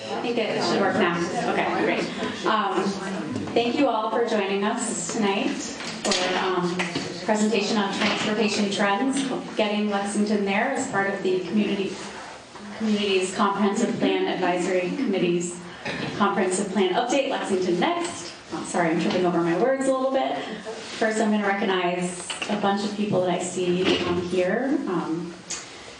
I think it should work now. Okay, great. Thank you all for joining us tonight for presentation on transportation trends, getting Lexington there as part of the community's Comprehensive Plan Advisory Committee's Comprehensive Plan Update, Lexington Next. Oh, sorry, I'm tripping over my words a little bit. First, I'm going to recognize a bunch of people that I see here.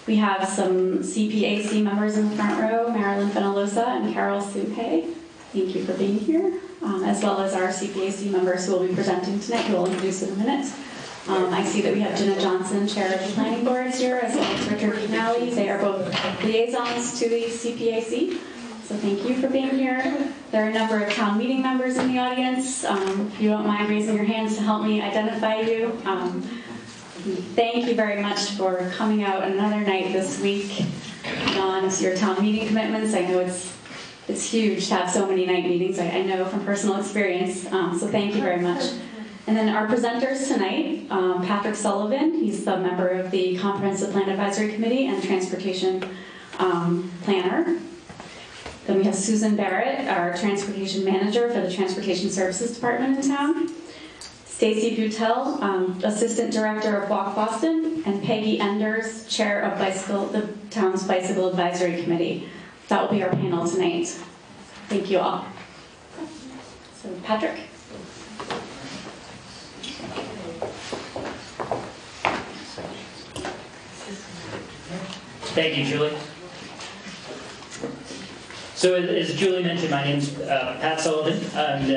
We have some CPAC members in the front row, Marilyn Fenalosa and Carol Supe. Thank you for being here, as well as our CPAC members who will be presenting tonight, who I'll introduce in a minute. I see that we have Jenna Johnson, Chair of the Planning Board here, as well as Richard Canali. They are both liaisons to the CPAC. So thank you for being here. There are a number of town meeting members in the audience. If you don't mind raising your hands to help me identify you. Thank you very much for coming out another night this week on your town meeting commitments. I know it's huge to have so many night meetings. I know from personal experience. So thank you very much. And then our presenters tonight, Pat Sullivan. He's the member of the Comprehensive Plan Advisory Committee and Transportation Planner. Then we have Susan Barrett, our Transportation Manager for the Transportation Services Department in town. Stacey Beuttell, Assistant Director of WalkBoston, and Peggy Enders, Chair of the town's Bicycle Advisory Committee. That will be our panel tonight. Thank you all. So, Patrick. Thank you, Julie. So as Julie mentioned, my name's Pat Sullivan, and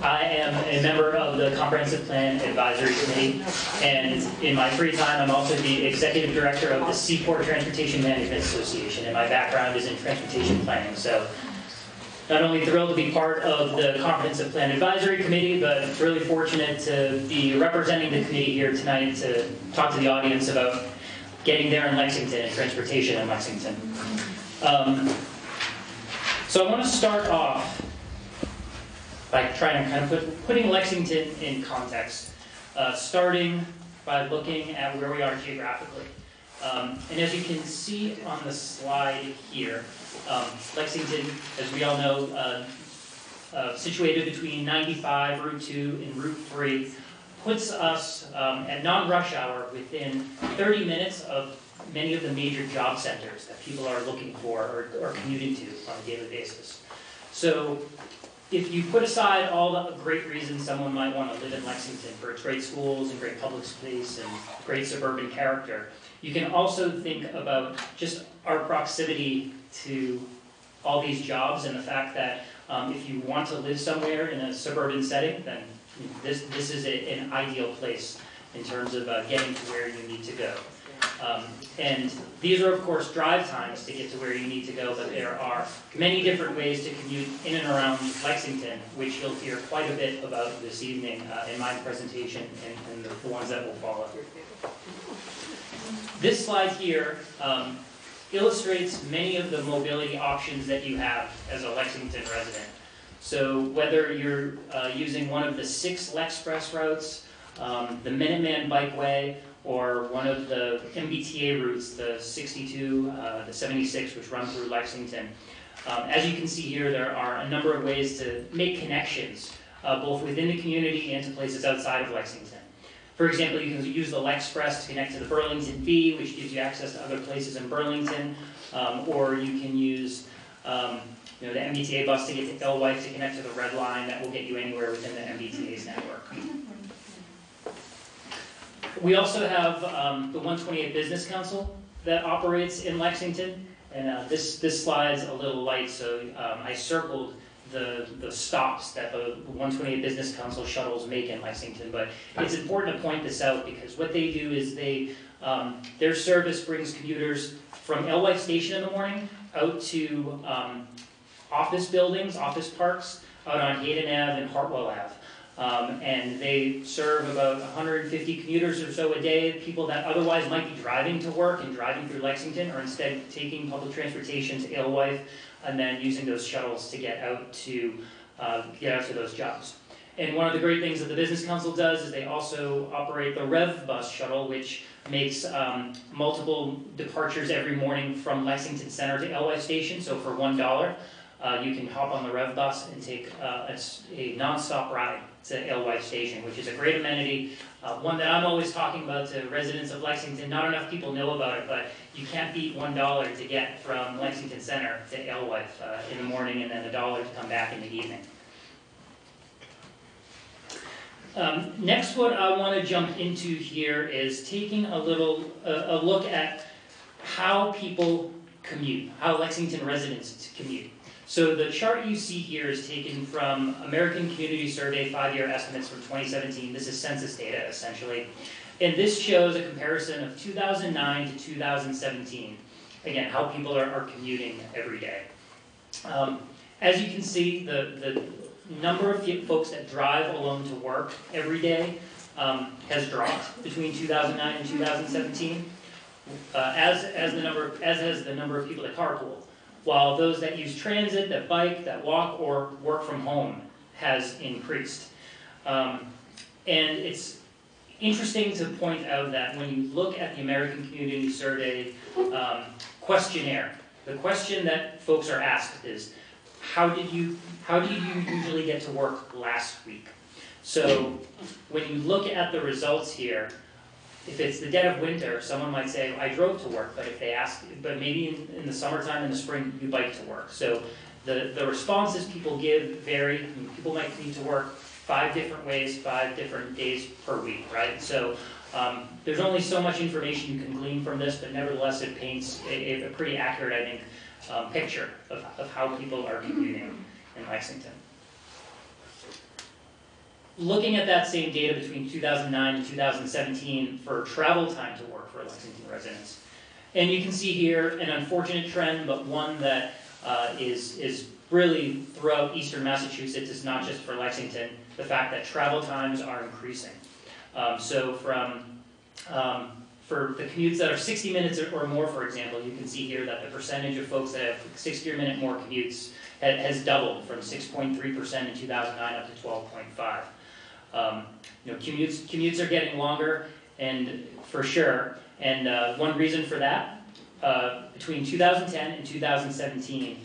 I am a member of the Comprehensive Plan Advisory Committee, and in my free time I'm also the Executive Director of the Seaport Transportation Management Association, and my background is in transportation planning. So not only thrilled to be part of the Comprehensive Plan Advisory Committee, but really fortunate to be representing the committee here tonight to talk to the audience about getting there in Lexington and transportation in Lexington. So I want to start off by trying to kind of putting Lexington in context, starting by looking at where we are geographically. And as you can see on the slide here, Lexington, as we all know, situated between 95, Route 2, and Route 3, puts us at non-rush hour within 30 minutes of many of the major job centers that people are looking for or commuting to on a daily basis. So if you put aside all the great reasons someone might want to live in Lexington for its great schools and great public space and great suburban character, you can also think about just our proximity to all these jobs and the fact that if you want to live somewhere in a suburban setting, then this is an ideal place in terms of getting to where you need to go. And these are, of course, drive times to get to where you need to go, but there are many different ways to commute in and around Lexington, which you'll hear quite a bit about this evening in my presentation and the ones that will follow. This slide here illustrates many of the mobility options that you have as a Lexington resident. So whether you're using one of the 6 Lexpress routes, the Minuteman Bikeway, or one of the MBTA routes, the 62, the 76, which run through Lexington. As you can see here, there are a number of ways to make connections, both within the community and to places outside of Lexington. For example, you can use the Lexpress to connect to the Burlington V, which gives you access to other places in Burlington, or you can use the MBTA bus to get to Alewife to connect to the Red Line. That will get you anywhere within the MBTA's network. We also have the 128 Business Council that operates in Lexington, and this slide's a little light, so I circled the stops that the 128 Business Council shuttles make in Lexington. But it's important to point this out because what they do is their service brings commuters from Alewife Station in the morning out to office buildings, office parks, out on Hayden Ave and Hartwell Ave. And they serve about 150 commuters or so a day, people that otherwise might be driving to work and driving through Lexington, or instead taking public transportation to Alewife and then using those shuttles to get out to those jobs. And one of the great things that the Business Council does is they also operate the Rev Bus shuttle, which makes multiple departures every morning from Lexington Center to Alewife Station, so for $1. you can hop on the Rev bus and take a non-stop ride to Alewife Station, which is a great amenity, one that I'm always talking about to residents of Lexington. Not enough people know about it, but you can't beat $1 to get from Lexington Center to Alewife in the morning, and then $1 to come back in the evening. Next, what I want to jump into here is taking a look at how people commute, how Lexington residents commute. So the chart you see here is taken from American Community Survey 5-year estimates from 2017. This is census data, essentially. And this shows a comparison of 2009 to 2017. Again, how people are commuting every day. As you can see, the number of folks that drive alone to work every day has dropped between 2009 and 2017, as has the number of people that carpool. While those that use transit, that bike, that walk, or work from home has increased. And it's interesting to point out that when you look at the American Community Survey questionnaire, the question that folks are asked is, how do you usually get to work last week? So when you look at the results here, if it's the dead of winter, someone might say, I drove to work, but if they ask, but maybe in the summertime, in the spring, you bike to work. So the responses people give vary. People might commute to work 5 different ways, 5 different days per week, right? So there's only so much information you can glean from this, but nevertheless it paints a pretty accurate, I think, picture of how people are commuting in Lexington. Looking at that same data between 2009 and 2017 for travel time to work for Lexington residents. And you can see here an unfortunate trend, but one that is really throughout eastern Massachusetts. It's not just for Lexington, the fact that travel times are increasing. So for the commutes that are 60 minutes or more, for example, you can see here that the percentage of folks that have 60 or minute more commutes has doubled from 6.3% in 2009 up to 12.5%. Commutes are getting longer, and for sure. And one reason for that, between 2010 and 2017,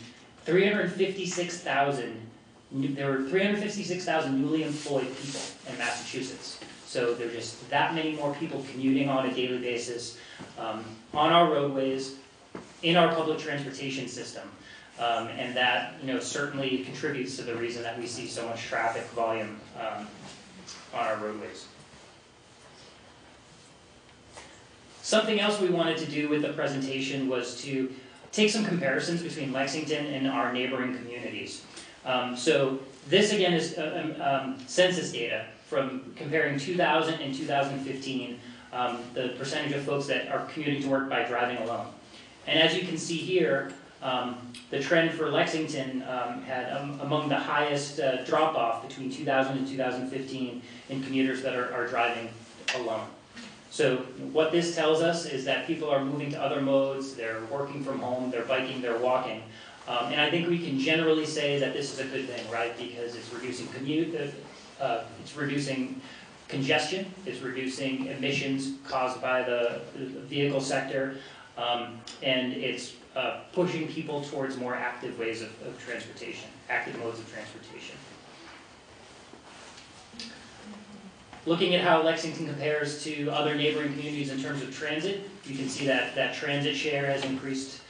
there were 356,000 newly employed people in Massachusetts. So there are just that many more people commuting on a daily basis on our roadways, in our public transportation system. And that certainly contributes to the reason that we see so much traffic volume on our roadways. Something else we wanted to do with the presentation was to take some comparisons between Lexington and our neighboring communities. So this again is census data from comparing 2000 and 2015, the percentage of folks that are commuting to work by driving alone. And as you can see here, the trend for Lexington had among the highest drop-off between 2000 and 2015 in commuters that are driving alone. So what this tells us is that people are moving to other modes, they're working from home, they're biking, they're walking. And I think we can generally say that this is a good thing, right? Because it's reducing it's reducing congestion, it's reducing emissions caused by the vehicle sector, and it's pushing people towards more active ways of transportation, active modes of transportation. Looking at how Lexington compares to other neighboring communities in terms of transit, you can see that transit share has increased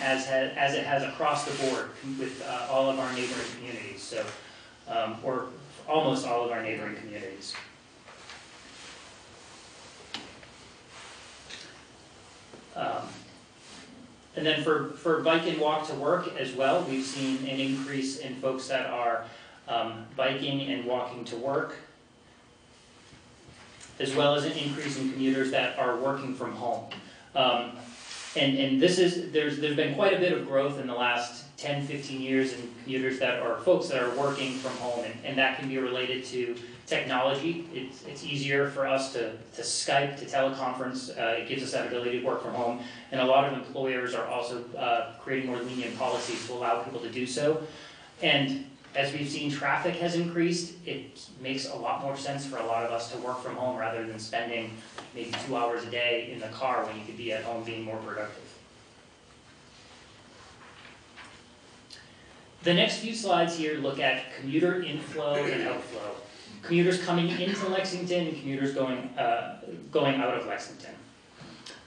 as it has across the board with all of our neighboring communities, so, or almost all of our neighboring communities. And then for bike and walk to work as well, we've seen an increase in folks that are biking and walking to work, as well as an increase in commuters that are working from home. And there's been quite a bit of growth in the last 10, 15 years in commuters that are folks that are working from home, and that can be related to technology. It's easier for us to Skype, to teleconference. It gives us that ability to work from home. And a lot of employers are also creating more lenient policies to allow people to do so. And as we've seen, traffic has increased. It makes a lot more sense for a lot of us to work from home rather than spending maybe 2 hours a day in the car when you could be at home being more productive. The next few slides here look at commuter inflow and outflow. Commuters coming into Lexington and commuters going out of Lexington.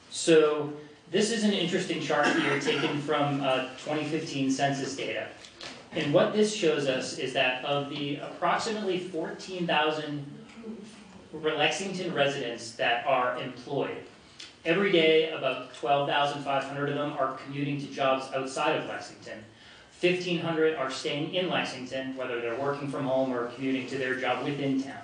So this is an interesting chart here taken from 2015 census data. And what this shows us is that of the approximately 14,000 Lexington residents that are employed, every day about 12,500 of them are commuting to jobs outside of Lexington. 1,500 are staying in Lexington, whether they're working from home or commuting to their job within town.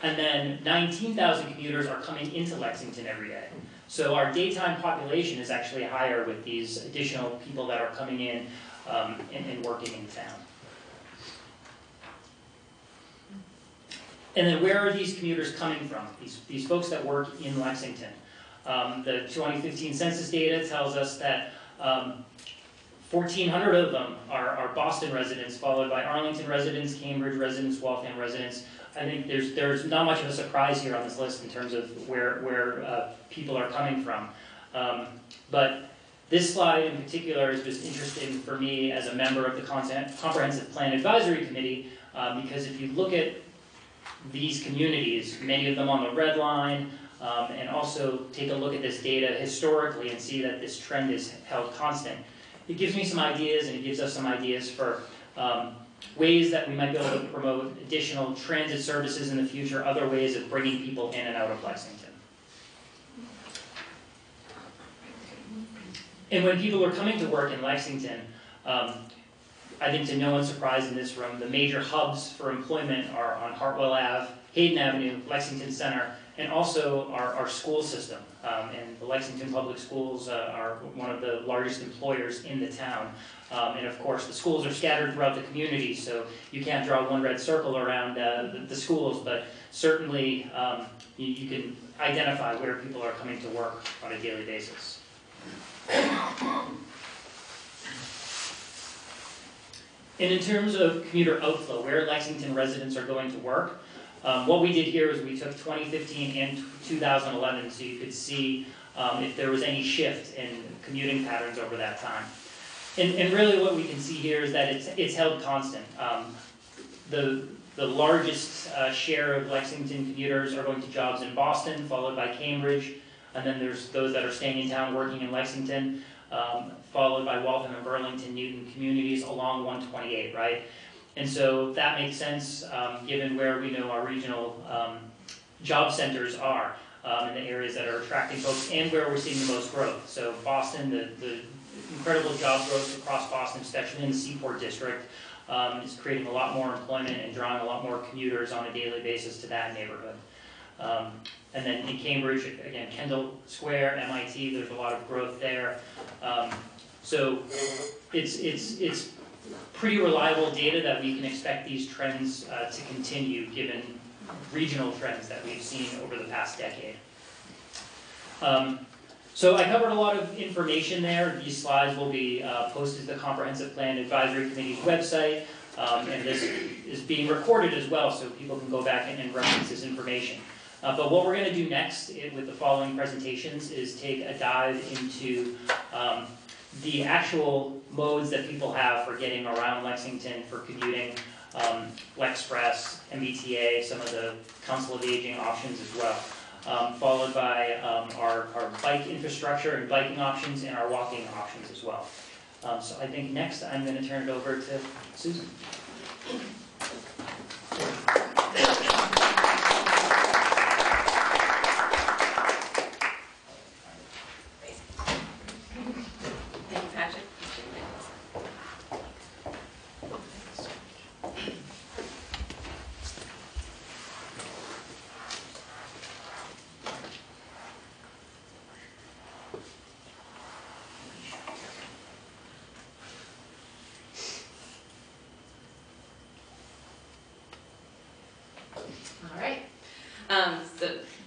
And then 19,000 commuters are coming into Lexington every day. So our daytime population is actually higher with these additional people that are coming in and working in town. And then where are these commuters coming from? These folks that work in Lexington. The 2015 census data tells us that 1,400 of them are Boston residents, followed by Arlington residents, Cambridge residents, Waltham residents. I think there's not much of a surprise here on this list in terms of where people are coming from. But this slide in particular is just interesting for me as a member of the Comprehensive Plan Advisory Committee, because if you look at these communities, many of them on the red line, and also take a look at this data historically and see that this trend is held constant. It gives me some ideas, and it gives us some ideas for ways that we might be able to promote additional transit services in the future, other ways of bringing people in and out of Lexington. And when people are coming to work in Lexington, I think to no one's surprise in this room, the major hubs for employment are on Hartwell Ave, Hayden Avenue, Lexington Center, and also our school system. And the Lexington Public Schools are one of the largest employers in the town. And of course, the schools are scattered throughout the community, so you can't draw one red circle around the schools, but certainly you can identify where people are coming to work on a daily basis. And in terms of commuter outflow, where Lexington residents are going to work, what we did here is we took 2015 and 2011 so you could see if there was any shift in commuting patterns over that time. And really what we can see here is that it's held constant. The largest share of Lexington commuters are going to jobs in Boston, followed by Cambridge, and then there's those that are staying in town working in Lexington, followed by Waltham and Burlington, Newton communities along 128, right? And so that makes sense given where we know our regional job centers are in the areas that are attracting folks and where we're seeing the most growth. So Boston, the incredible job growth across Boston, especially in the Seaport district, is creating a lot more employment and drawing a lot more commuters on a daily basis to that neighborhood. And then in Cambridge, again, Kendall Square, MIT, there's a lot of growth there. So it's pretty reliable data that we can expect these trends to continue given regional trends that we've seen over the past decade. So I covered a lot of information there. These slides will be posted to the Comprehensive Plan Advisory Committee's website, and this is being recorded as well so people can go back and reference this information. But what we're going to do next with the following presentations is take a dive into the actual modes that people have for getting around Lexington for commuting, Lexpress, MBTA, some of the Council of Aging options as well, followed by our bike infrastructure and biking options and our walking options as well. So I think next I'm going to turn it over to Susan.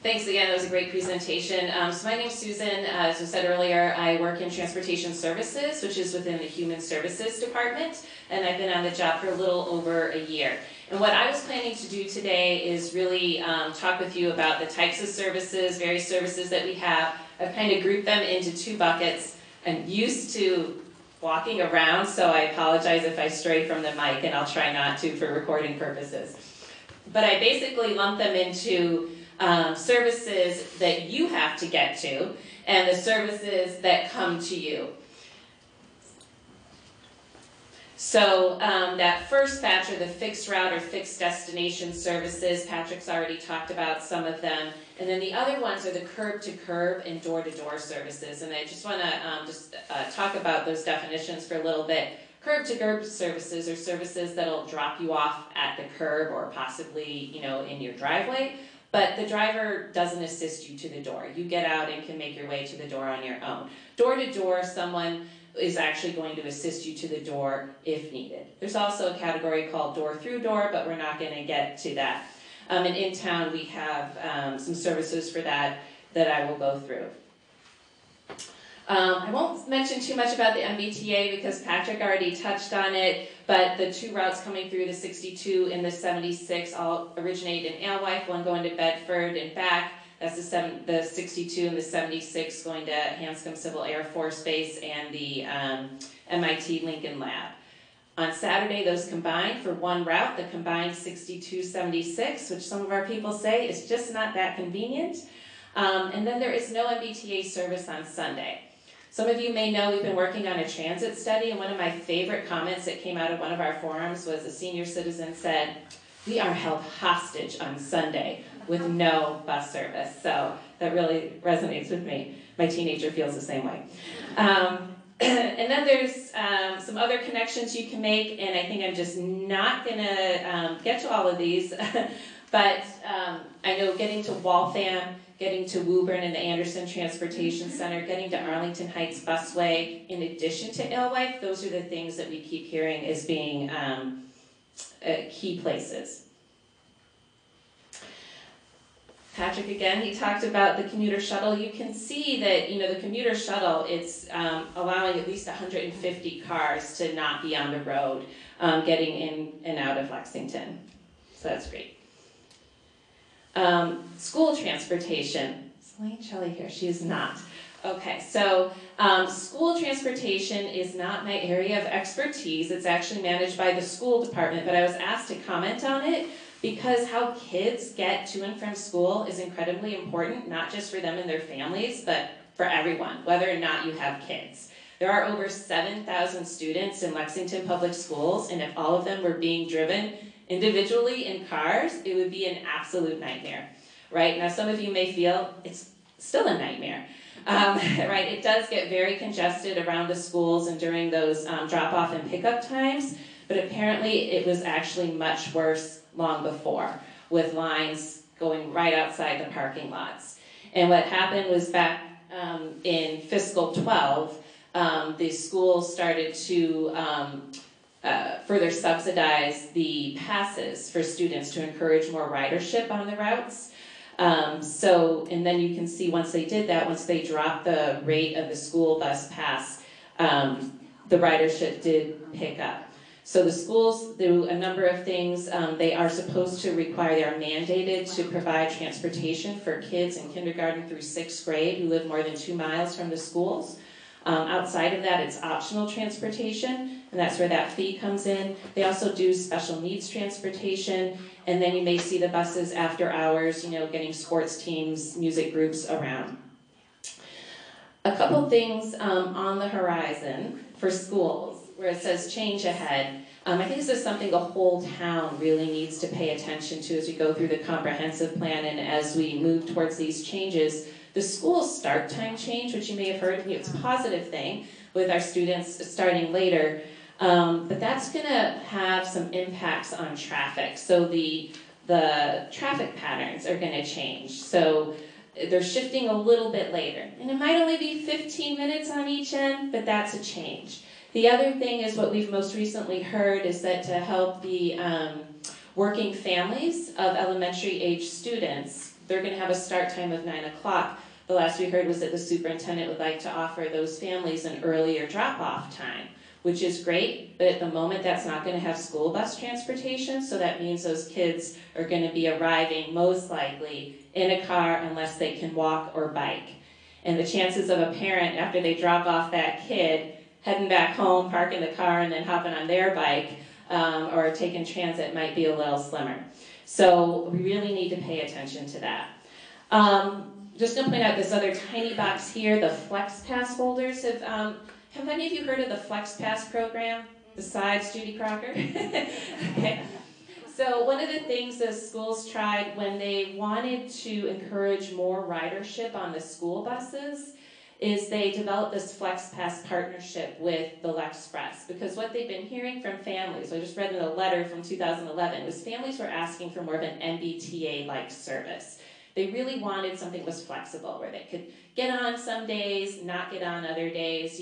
Thanks again, that was a great presentation. So my name's Susan. As I said earlier, I work in Transportation Services, which is within the Human Services Department, and I've been on the job for a little over a year. And what I was planning to do today is really talk with you about the types of services, various services that we have. I've kind of grouped them into two buckets. I'm used to walking around, so I apologize if I stray from the mic, and I'll try not to for recording purposes. But I basically lump them into services that you have to get to, and the services that come to you. So that first batch are the fixed route or fixed destination services. Patrick's already talked about some of them. And then the other ones are the curb-to-curb and door-to-door services. And I just want to talk about those definitions for a little bit. Curb-to-curb services are services that'll drop you off at the curb or possibly, in your driveway. But the driver doesn't assist you to the door. You get out and can make your way to the door on your own. Door-to-door, someone is actually going to assist you to the door if needed. There's also a category called door-through-door, but we're not going to get to that. And in town, we have some services for that I will go through. I won't mention too much about the MBTA because Patrick already touched on it, but the two routes coming through, the 62 and the 76, all originate in Alewife, one going to Bedford and back. That's the 62 and the 76 going to Hanscom Civil Air Force Base and the MIT Lincoln Lab. On Saturday, those combined for one route, the combined 62-76, which some of our people say is just not that convenient. And then there is no MBTA service on Sunday. Some of you may know we've been working on a transit study, and one of my favorite comments that came out of one of our forums was a senior citizen said, "We are held hostage on Sunday with no bus service." So that really resonates with me. My teenager feels the same way. And then there's some other connections you can make, and I think I'm just not going to get to all of these, but I know getting to Waltham, getting to Woburn and the Anderson Transportation Center, getting to Arlington Heights Busway, in addition to Alewife, those are the things that we keep hearing as being key places. Patrick, again, he talked about the commuter shuttle. You can see that, the commuter shuttle, it's allowing at least 150 cars to not be on the road getting in and out of Lexington. So that's great. School transportation. Is Elaine Shelley here? She is not. Okay, so school transportation is not my area of expertise. It's actually managed by the school department, but I was asked to comment on it because how kids get to and from school is incredibly important, not just for them and their families, but for everyone, whether or not you have kids. There are over 7,000 students in Lexington Public Schools, and if all of them were being driven individually in cars, it would be an absolute nightmare, right? Now, some of you may feel it's still a nightmare, right? It does get very congested around the schools and during those drop-off and pickup times, but apparently it was actually much worse long before, with lines going right outside the parking lots. And what happened was back in fiscal 12, the schools started to further subsidize the passes for students to encourage more ridership on the routes. And then you can see once they did that, once they dropped the rate of the school bus pass, the ridership did pick up. So the schools do a number of things. They are supposed to require, they are mandated to provide transportation for kids in kindergarten through 6th grade who live more than 2 miles from the schools. Outside of that, it's optional transportation, and that's where that fee comes in. They also do special needs transportation, and then you may see the buses after hours, getting sports teams, music groups around. A couple things on the horizon for schools, where it says change ahead. I think this is something the whole town really needs to pay attention to as we go through the comprehensive plan and as we move towards these changes. The school start time change, which you may have heard, it's a positive thing with our students starting later, but that's going to have some impacts on traffic. So the traffic patterns are going to change. So they're shifting a little bit later. And it might only be 15 minutes on each end, but that's a change. The other thing is what we've most recently heard is that to help the working families of elementary age students, they're going to have a start time of 9 o'clock. The last we heard was that the superintendent would like to offer those families an earlier drop-off time, which is great, but at the moment that's not going to have school bus transportation, so that means those kids are going to be arriving most likely in a car unless they can walk or bike. And the chances of a parent, after they drop off that kid, heading back home, parking the car, and then hopping on their bike, or taking transit might be a little slimmer. So we really need to pay attention to that. Just going to point out this other tiny box here, the Flex Pass holders. Have any of you heard of the Flex Pass program, besides Judy Crocker? Okay. So one of the things the schools tried when they wanted to encourage more ridership on the school buses is they developed this Flex Pass partnership with the LexPress, because what they've been hearing from families, I just read in a letter from 2011, was families were asking for more of an MBTA-like service. They really wanted something that was flexible, where they could get on some days, not get on other days,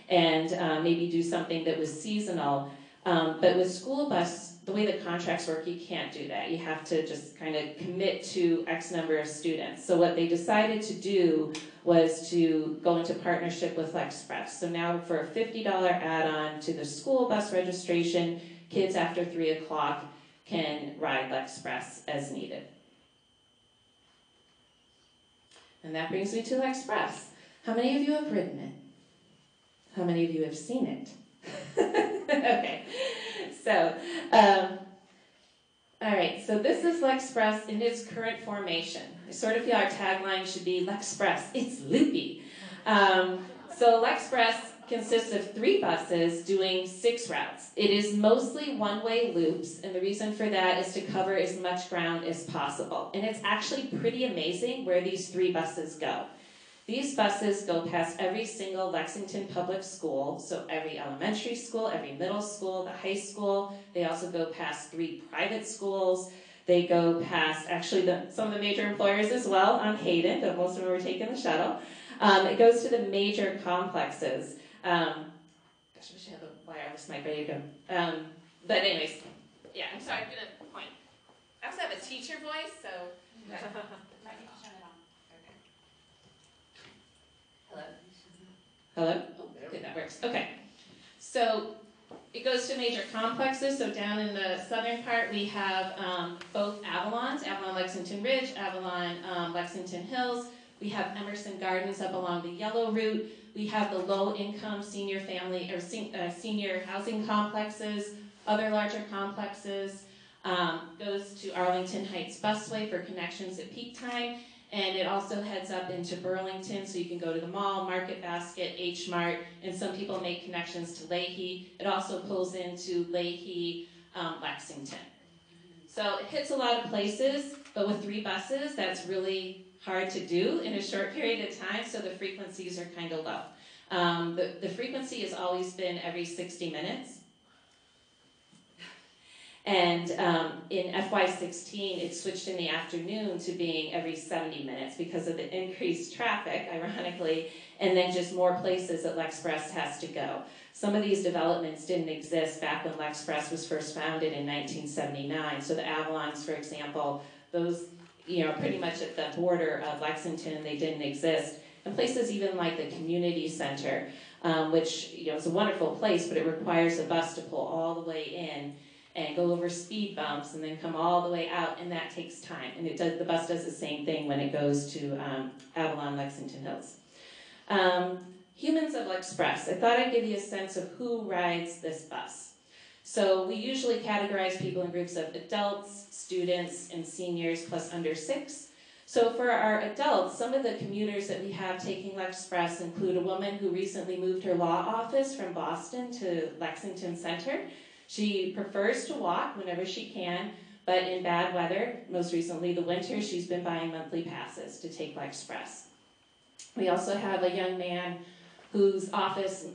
and maybe do something that was seasonal. But with school bus, the way the contracts work, you can't do that. You have to just kind of commit to X number of students. So what they decided to do was to go into partnership with LexPress. So now for a $50 add-on to the school bus registration, kids after 3 o'clock can ride LexPress as needed. And that brings me to LexPress. How many of you have ridden it? How many of you have seen it? Okay, so, all right, so this is LexPress in its current formation. I sort of feel our tagline should be LexPress, it's loopy. So LexPress consists of 3 buses doing 6 routes. It is mostly one-way loops, and the reason for that is to cover as much ground as possible. And it's actually pretty amazing where these 3 buses go. These buses go past every single Lexington public school, so every elementary school, every middle school, the high school. They also go past 3 private schools. They go past, actually, some of the major employers as well on Hayden, but most of them were taking the shuttle. It goes to the major complexes. Gosh, I wish I had a wireless mic ready to go. But anyways, yeah, I'm sorry, I'm going to point. I also have a teacher voice, so... Hello? Oh, good, that works. Okay. So it goes to major complexes. So down in the southern part, we have both Avalons, Avalon Lexington Ridge, Avalon Lexington Hills. We have Emerson Gardens up along the yellow route. We have the low-income senior family or senior housing complexes, other larger complexes. Goes to Arlington Heights Busway for connections at peak time. And it also heads up into Burlington, so you can go to the mall, Market Basket, H Mart, and some people make connections to Leahy. It also pulls into Leahy, Lexington. So it hits a lot of places, but with 3 buses, that's really hard to do in a short period of time, so the frequencies are kind of low. The frequency has always been every 60 minutes. And in FY16, it switched in the afternoon to being every 70 minutes because of the increased traffic, ironically, and then just more places that LexPress has to go. Some of these developments didn't exist back when LexPress was first founded in 1979. So the Avalons, for example, those, pretty much at the border of Lexington, they didn't exist. And places even like the community center, which is a wonderful place, but it requires a bus to pull all the way in and go over speed bumps and then come all the way out, and that takes time. And the bus does the same thing when it goes to Avalon Lexington Hills. Humans of LexPress. I thought I'd give you a sense of who rides this bus. So we usually categorize people in groups of adults, students, and seniors plus under 6. So for our adults, some of the commuters that we have taking LexPress include a woman who recently moved her law office from Boston to Lexington Center. She prefers to walk whenever she can, but in bad weather, most recently the winter, she's been buying monthly passes to take LexPress. We also have a young man whose office,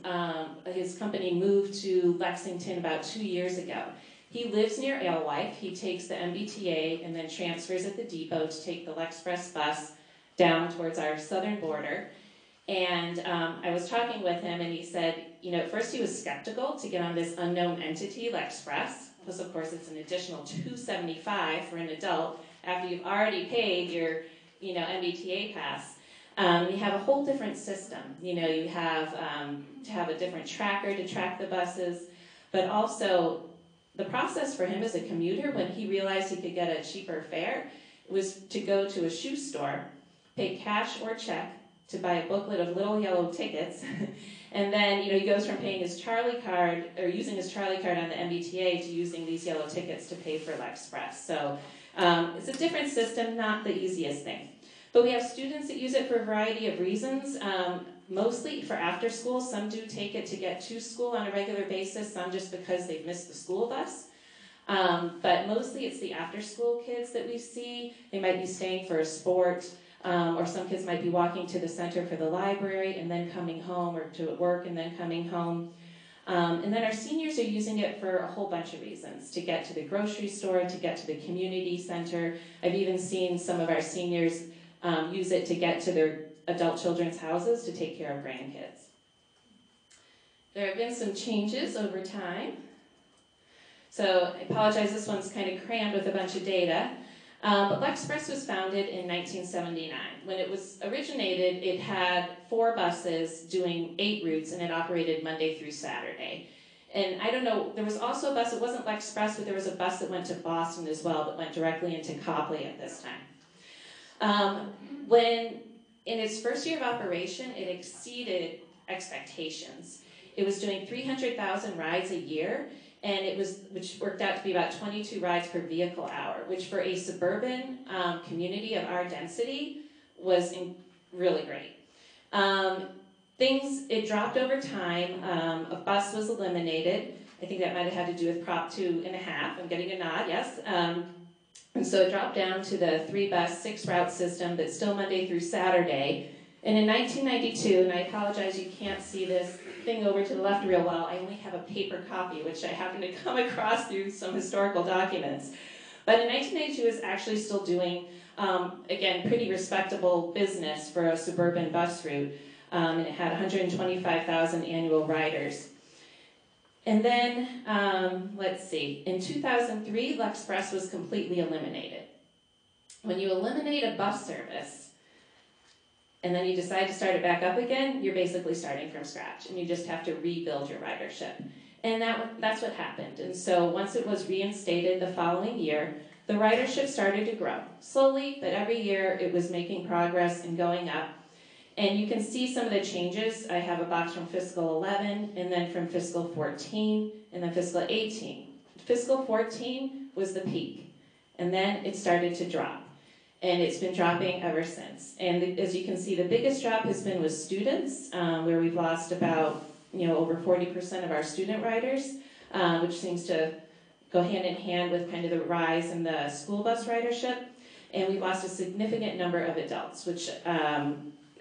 his company moved to Lexington about 2 years ago. He lives near Alewife. He takes the MBTA and then transfers at the depot to take the LexPress bus down towards our southern border. And I was talking with him, and he said, at first he was skeptical to get on this unknown entity, LexPress, plus of course it's an additional $275 for an adult after you've already paid your, MBTA pass. You have a whole different system. You have to have a different tracker to track the buses, but also the process for him as a commuter, when he realized he could get a cheaper fare, was to go to a shoe store, pay cash or check, to buy a booklet of little yellow tickets. And then, he goes from paying his Charlie card, or using his Charlie card on the MBTA, to using these yellow tickets to pay for LexPress. So it's a different system, not the easiest thing. But we have students that use it for a variety of reasons, mostly for after school. Some do take it to get to school on a regular basis, some just because they've missed the school bus. But mostly it's the after school kids that we see. They might be staying for a sport, or some kids might be walking to the center for the library and then coming home, or to work and then coming home. And then our seniors are using it for a whole bunch of reasons: to get to the grocery store, to get to the community center. I've even seen some of our seniors use it to get to their adult children's houses to take care of grandkids. There have been some changes over time. So I apologize, this one's kind of crammed with a bunch of data. But LexPress was founded in 1979. When it was originated, it had 4 buses doing 8 routes, and it operated Monday through Saturday. And I don't know, there was also a bus, it wasn't LexPress, but there was a bus that went to Boston as well, that went directly into Copley at this time. When in its first year of operation, it exceeded expectations. It was doing 300,000 rides a year, and which worked out to be about 22 rides per vehicle hour, which for a suburban community of our density was really great. It dropped over time. A bus was eliminated. I think that might have had to do with Prop 2.5. I'm getting a nod, yes. And so it dropped down to the 3-bus, 6-route system, but still Monday through Saturday. And in 1992, and I apologize, you can't see this thing over to the left real well, I only have a paper copy, which I happened to come across through some historical documents. But in 1992, it was actually still doing, again, pretty respectable business for a suburban bus route. And it had 125,000 annual riders. And then, let's see, in 2003, LexPress was completely eliminated. When you eliminate a bus service, and then you decide to start it back up again, you're basically starting from scratch, and you just have to rebuild your ridership. And that's what happened. And so once it was reinstated the following year, the ridership started to grow. Slowly, but every year it was making progress and going up. And you can see some of the changes. I have a box from fiscal 11, and then from fiscal 14, and then fiscal 18. Fiscal 14 was the peak, and then it started to drop. And it's been dropping ever since. And as you can see, the biggest drop has been with students, where we've lost about, over 40% of our student riders, which seems to go hand in hand with kind of the rise in the school bus ridership. And we've lost a significant number of adults, which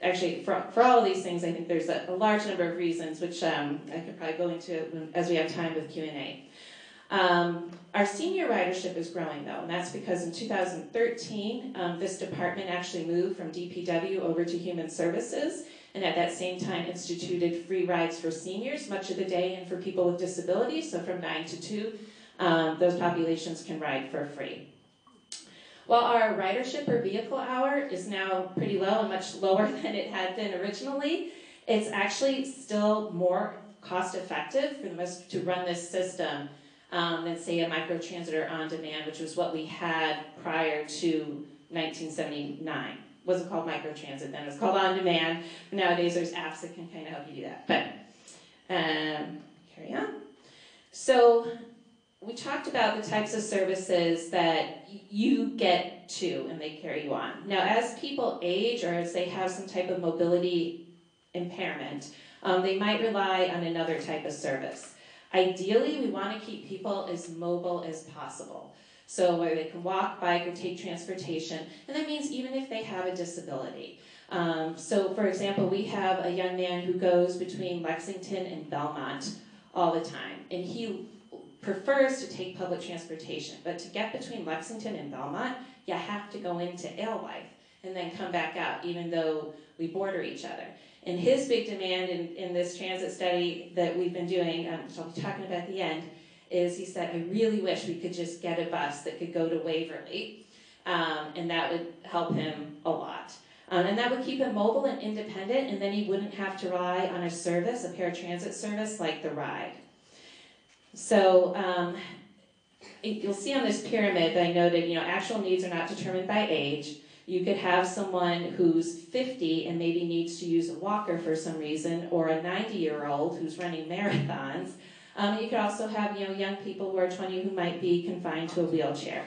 actually, for all of these things, I think there's a large number of reasons, which I could probably go into as we have time with Q&A. Our senior ridership is growing, though, and that's because in 2013, this department actually moved from DPW over to Human Services, and at that same time instituted free rides for seniors much of the day and for people with disabilities. So from 9 to 2, those populations can ride for free. While our ridership per vehicle hour is now pretty low and much lower than it had been originally, it's actually still more cost-effective for us to run this system than, say, a microtransit or on-demand, which was what we had prior to 1979. It wasn't called microtransit then, it was called on-demand. Nowadays there's apps that can kind of help you do that. But carry on. So we talked about the types of services that you get to and they carry you on. Now, as people age or as they have some type of mobility impairment, they might rely on another type of service. Ideally, we want to keep people as mobile as possible. So where they can walk, bike, or take transportation, and that means even if they have a disability. So for example, we have a young man who goes between Lexington and Belmont all the time, and he prefers to take public transportation, but to get between Lexington and Belmont, you have to go into Alewife and then come back out, even though we border each other. And his big demand in this transit study that we've been doing, which I'll be talking about at the end, is he said, I really wish we could just get a bus that could go to Waverly, and that would help him a lot. And that would keep him mobile and independent, and then he wouldn't have to rely on a service, a paratransit service like the Ride. So you'll see on this pyramid that I noted, actual needs are not determined by age. You could have someone who's 50 and maybe needs to use a walker for some reason, or a 90-year-old who's running marathons. You could also have young people who are 20 who might be confined to a wheelchair.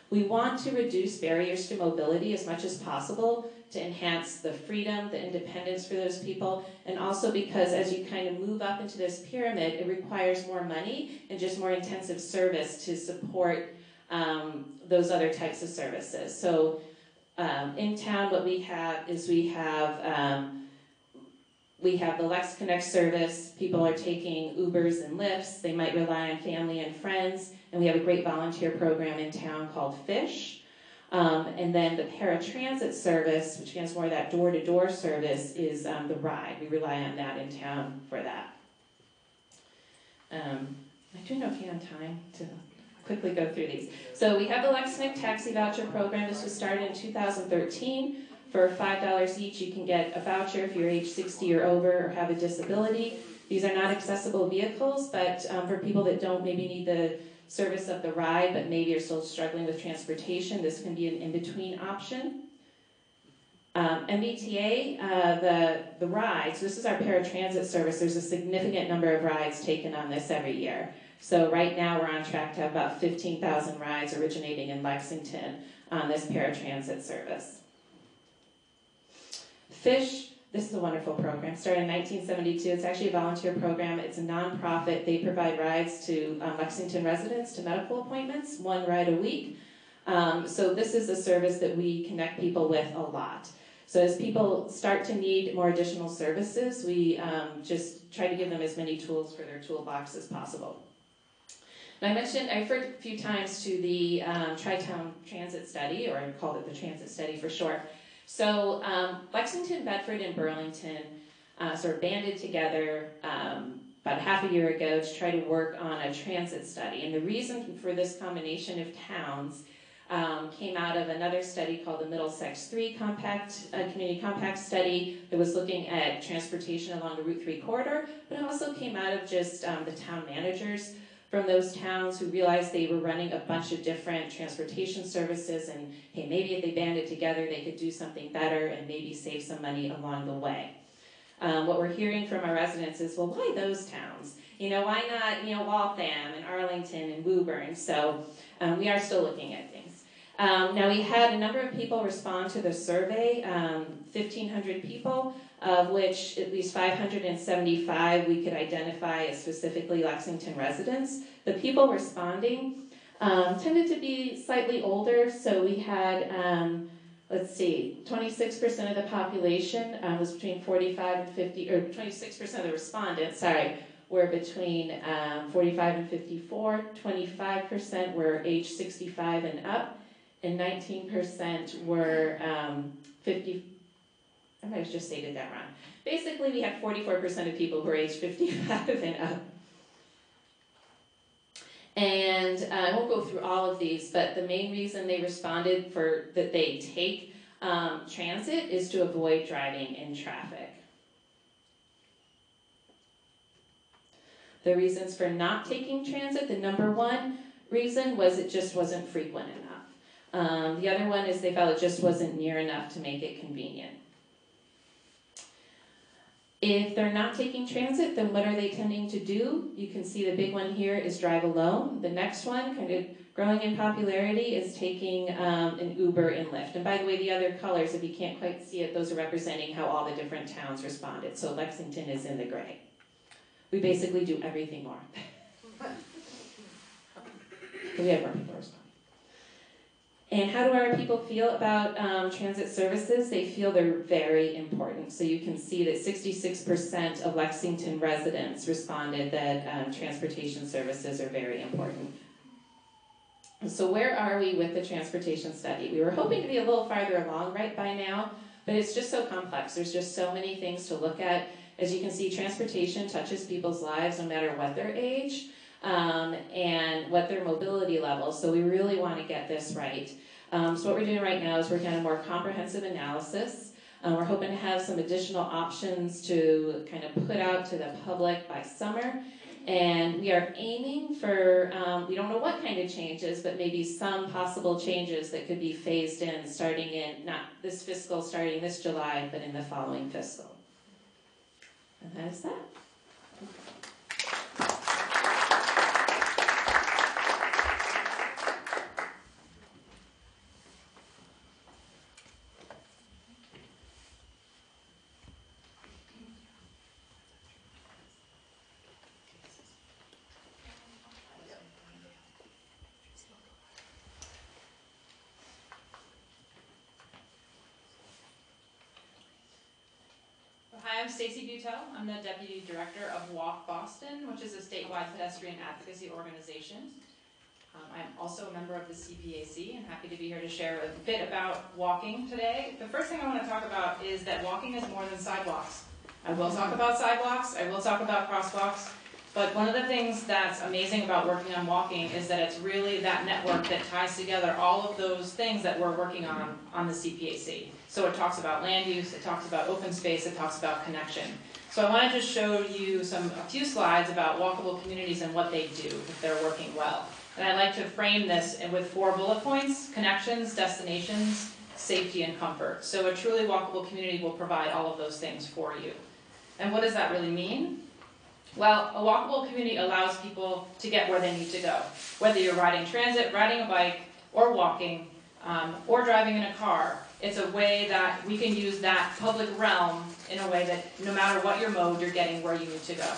We want to reduce barriers to mobility as much as possible to enhance the freedom, the independence for those people, and also because as you kind of move up into this pyramid, it requires more money and just more intensive service to support those other types of services. So in town, what we have is we have the Lex Connect service. People are taking Ubers and Lyfts. They might rely on family and friends. And we have a great volunteer program in town called FISH. And then the paratransit service, which is more of that door-to-door service, is the ride. We rely on that in town for that. Am I doing okay on time to quickly go through these? So we have the LexMedia taxi voucher program. This was started in 2013. For $5 each, you can get a voucher if you're age 60 or over or have a disability. These are not accessible vehicles, but for people that don't maybe need the service of the ride, but maybe are still struggling with transportation, this can be an in-between option. MBTA, the rides, this is our paratransit service. There's a significant number of rides taken on this every year. So right now we're on track to have about 15,000 rides originating in Lexington on this paratransit service. FISH, this is a wonderful program. Started in 1972. It's actually a volunteer program. It's a nonprofit. They provide rides to Lexington residents to medical appointments, 1 ride a week. So this is a service that we connect people with a lot. So as people start to need more additional services, we just try to give them as many tools for their toolbox as possible. And I referred a few times to the Tri-Town Transit Study, or I called it the Transit Study for short. So Lexington, Bedford, and Burlington sort of banded together about half a year ago to try to work on a transit study. And the reason for this combination of towns came out of another study called the Middlesex 3 Community Compact Study that was looking at transportation along the Route 3 corridor, but it also came out of just the town managers from those towns who realized they were running a bunch of different transportation services, and hey, maybe if they banded together they could do something better and maybe save some money along the way. What we're hearing from our residents is, well, why those towns? Why not, Waltham and Arlington and Woburn? So we are still looking at things. Now we had a number of people respond to the survey, 1,500 people, of which at least 575 we could identify as specifically Lexington residents. The people responding tended to be slightly older, so we had, 26% of the population was between 45 and 50, or 26% of the respondents, were between 45 and 54, 25% were age 65 and up, and 19% were 50. I might have just stated that wrong. Basically, we had 44% of people who are age 55 and up. And I won't go through all of these, but the main reason they responded that they take transit is to avoid driving in traffic. The reasons for not taking transit, the number one reason was it just wasn't frequent enough. The other one is they felt it just wasn't near enough to make it convenient. If they're not taking transit, then what are they tending to do? You can see the big one here is drive alone. The next one, kind of growing in popularity, is taking an Uber and Lyft. And by the way, the other colors, if you can't quite see it, those are representing how all the different towns responded. So Lexington is in the gray. We basically do everything more. We have more people respond. And how do our people feel about transit services? They feel they're very important. So you can see that 66% of Lexington residents responded that transportation services are very important. So where are we with the transportation study? We were hoping to be a little farther along right by now, but it's just so complex. There's just so many things to look at. As you can see, transportation touches people's lives no matter what their age. And what their mobility level. So we really want to get this right. So what we're doing right now is working on a more comprehensive analysis. We're hoping to have some additional options to kind of put out to the public by summer. And we are aiming for, we don't know what kind of changes, but maybe some possible changes that could be phased in starting in, not this fiscal, starting this July, but in the following fiscal. And that is that. Hi, I'm Stacey Beuttell. I'm the Deputy Director of WalkBoston, which is a statewide pedestrian advocacy organization. I'm also a member of the CPAC and happy to be here to share a bit about walking today. The first thing I want to talk about is that walking is more than sidewalks. I will talk about sidewalks, I will talk about crosswalks, but one of the things that's amazing about working on walking is that it's really that network that ties together all of those things that we're working on the CPAC. So it talks about land use, it talks about open space, it talks about connection. So I want to just show you a few slides about walkable communities and what they do if they're working well. And I like to frame this with 4 bullet points: connections, destinations, safety, and comfort. So a truly walkable community will provide all of those things for you. And what does that really mean? Well, a walkable community allows people to get where they need to go. Whether you're riding transit, riding a bike, or walking, or driving in a car, it's a way that we can use that public realm in a way that no matter what your mode, you're getting where you need to go.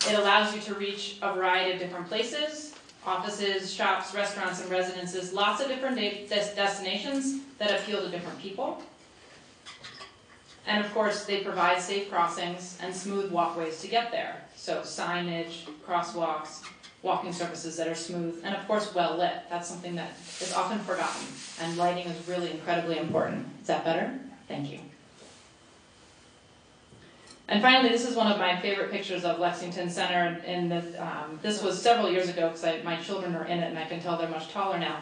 It allows you to reach a variety of different places: offices, shops, restaurants, and residences, lots of different destinations that appeal to different people. And of course, they provide safe crossings and smooth walkways to get there. So signage, crosswalks, walking surfaces that are smooth, and of course well lit. That's something that is often forgotten, and lighting is really incredibly important. Is that better? Thank you. And finally, this is one of my favorite pictures of Lexington Center, and this was several years ago because my children are in it and I can tell they're much taller now.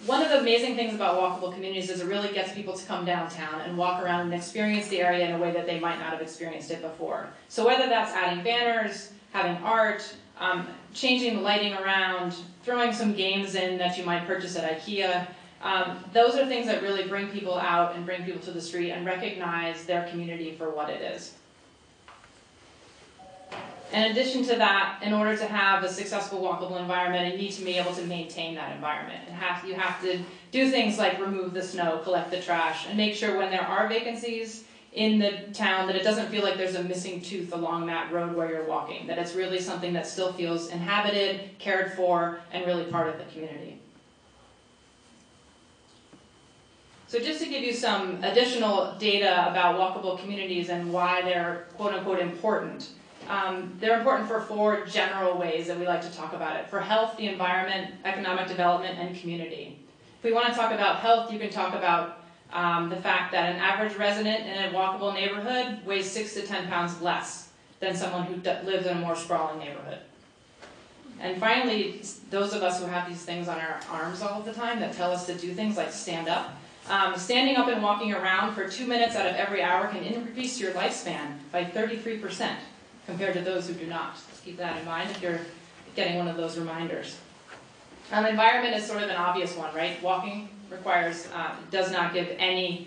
One of the amazing things about walkable communities is it really gets people to come downtown and walk around and experience the area in a way that they might not have experienced it before. So whether that's adding banners, having art, changing the lighting around, throwing some games in that you might purchase at IKEA, those are things that really bring people out and bring people to the street and recognize their community for what it is. In addition to that, in order to have a successful walkable environment, you need to be able to maintain that environment. You have to do things like remove the snow, collect the trash, and make sure when there are vacancies in the town that it doesn't feel like there's a missing tooth along that road where you're walking, that it's really something that still feels inhabited, cared for, and really part of the community. So just to give you some additional data about walkable communities and why they're quote-unquote important. They're important for 4 general ways that we like to talk about it: for health, the environment, economic development, and community. If we want to talk about health, you can talk about the fact that an average resident in a walkable neighborhood weighs 6 to 10 pounds less than someone who lives in a more sprawling neighborhood. And finally, those of us who have these things on our arms all of the time that tell us to do things like stand up. Standing up and walking around for 2 minutes out of every hour can increase your lifespan by 33%. Compared to those who do not. Just keep that in mind if you're getting one of those reminders. Environment is sort of an obvious one, right? Walking does not give any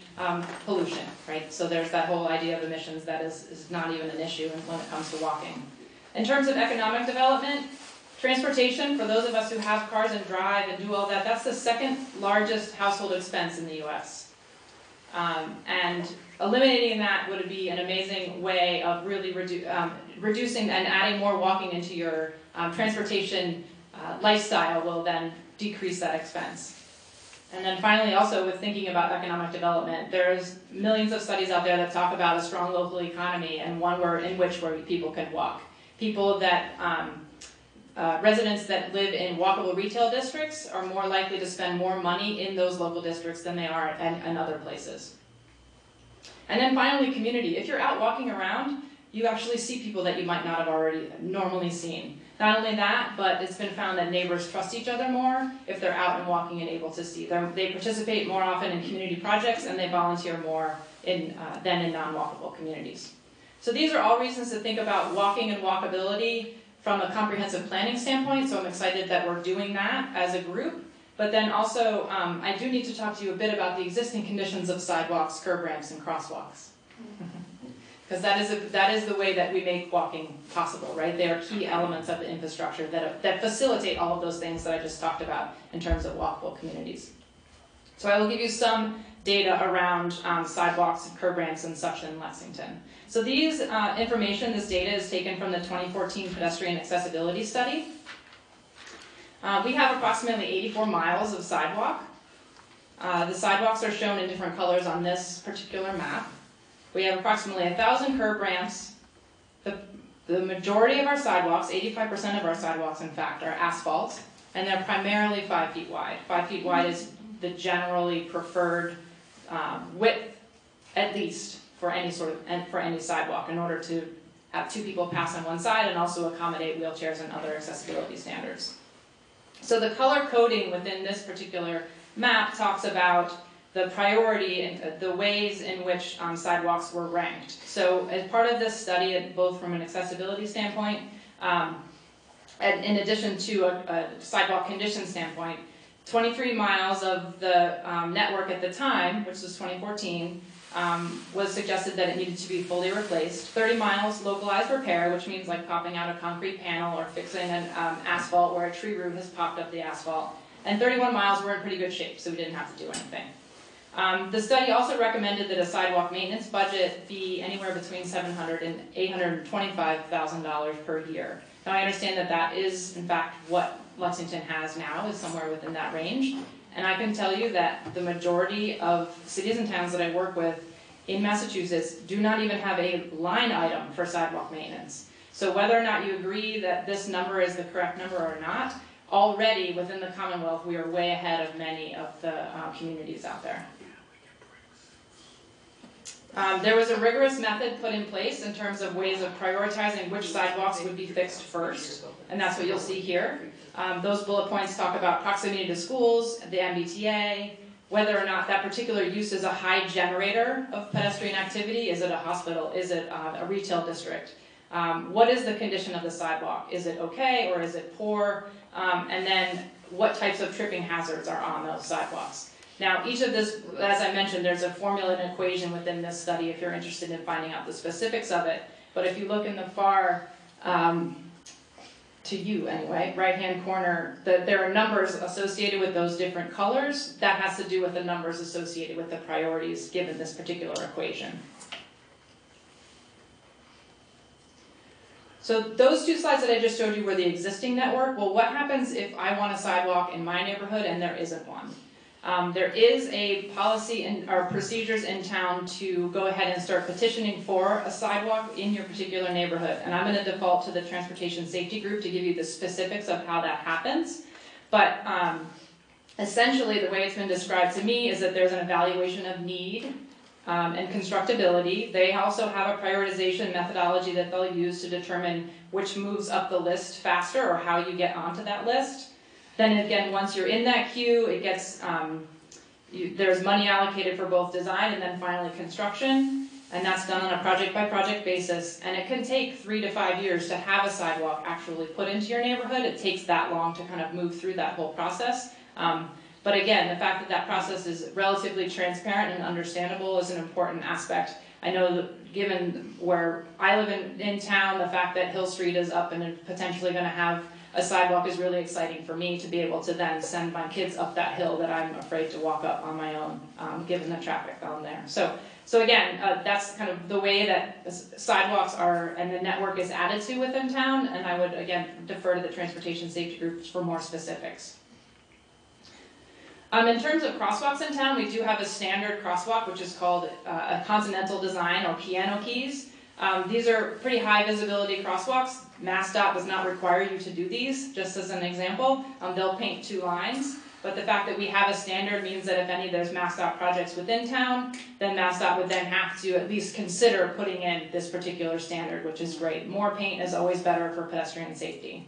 pollution, right? So there's that whole idea of emissions that is not even an issue when it comes to walking. In terms of economic development, transportation, for those of us who have cars and drive and do all that, that's the 2nd largest household expense in the U.S. And eliminating that would be an amazing way of really reducing and adding more walking into your transportation lifestyle will then decrease that expense. And then finally, also with thinking about economic development, there's millions of studies out there that talk about a strong local economy and one where people can walk. Residents that live in walkable retail districts are more likely to spend more money in those local districts than they are in other places. And then finally, community. If you're out walking around, you actually see people that you might not have already normally seen. Not only that, but it's been found that neighbors trust each other more if they're out and walking and able to see them. They participate more often in community projects and they volunteer more than in non-walkable communities. So these are all reasons to think about walking and walkability from a comprehensive planning standpoint, so I'm excited that we're doing that as a group. But then also, I do need to talk to you a bit about the existing conditions of sidewalks, curb ramps, and crosswalks. Because that is the way that we make walking possible, right? They are key elements of the infrastructure that facilitate all of those things that I just talked about in terms of walkable communities. So I will give you some data around sidewalks and curb ramps and such in Lexington. So these this data is taken from the 2014 Pedestrian Accessibility Study. We have approximately 84 miles of sidewalk. The sidewalks are shown in different colors on this particular map. We have approximately 1,000 curb ramps. The majority of our sidewalks, 85% of our sidewalks in fact, are asphalt, and they're primarily 5 feet wide. 5 feet wide is the generally preferred width, at least, for any sidewalk in order to have 2 people pass on one side and also accommodate wheelchairs and other accessibility standards. So the color coding within this particular map talks about the priority and the ways in which sidewalks were ranked. So as part of this study, both from an accessibility standpoint, and in addition to a sidewalk condition standpoint, 23 miles of the network at the time, which was 2014, was suggested that it needed to be fully replaced. 30 miles localized repair, which means like popping out a concrete panel or fixing an asphalt where a tree root has popped up the asphalt. And 31 miles were in pretty good shape, so we didn't have to do anything. The study also recommended that a sidewalk maintenance budget be anywhere between $700,000 and $825,000 per year. Now I understand that that is, in fact, what Lexington has now, is somewhere within that range. And I can tell you that the majority of cities and towns that I work with in Massachusetts do not even have a line item for sidewalk maintenance. So whether or not you agree that this number is the correct number or not, already within the Commonwealth, we are way ahead of many of the communities out there. There was a rigorous method put in place in terms of ways of prioritizing which sidewalks would be fixed first, and that's what you'll see here. Those bullet points talk about proximity to schools, the MBTA, whether or not that particular use is a high generator of pedestrian activity. Is it a hospital? Is it a retail district? What is the condition of the sidewalk? Is it okay or is it poor? And then what types of tripping hazards are on those sidewalks? Now, each of this, as I mentioned, there's a formula and equation within this study if you're interested in finding out the specifics of it. But if you look in the far, to you anyway, right-hand corner, there are numbers associated with those different colors. That has to do with the numbers associated with the priorities given this particular equation. So those 2 slides that I just showed you were the existing network. Well, what happens if I want a sidewalk in my neighborhood and there isn't one? There is a policy or procedures in town to go ahead and start petitioning for a sidewalk in your particular neighborhood. And I'm going to default to the Transportation Safety Group to give you the specifics of how that happens. But essentially, the way it's been described to me is that there's an evaluation of need and constructability. They also have a prioritization methodology that they'll use to determine which moves up the list faster or how you get onto that list. Then again, once you're in that queue, it gets there's money allocated for both design and then finally construction, and that's done on a project-by-project basis. And it can take 3 to 5 years to have a sidewalk actually put into your neighborhood. It takes that long to kind of move through that whole process. But again, the fact that that process is relatively transparent and understandable is an important aspect. I know that given where I live in town, the fact that Hill Street is up and potentially going to have a sidewalk is really exciting for me to be able to then send my kids up that hill that I'm afraid to walk up on my own, given the traffic down there. So again, that's kind of the way that sidewalks are and the network is added to within town, and I would, again, defer to the Transportation Safety Group for more specifics. In terms of crosswalks in town, we do have a standard crosswalk, which is called a continental design, or piano keys. These are pretty high visibility crosswalks. MassDOT does not require you to do these, just as an example. They'll paint 2 lines, but the fact that we have a standard means that if there's MassDOT projects within town, then MassDOT would then have to at least consider putting in this particular standard, which is great. More paint is always better for pedestrian safety.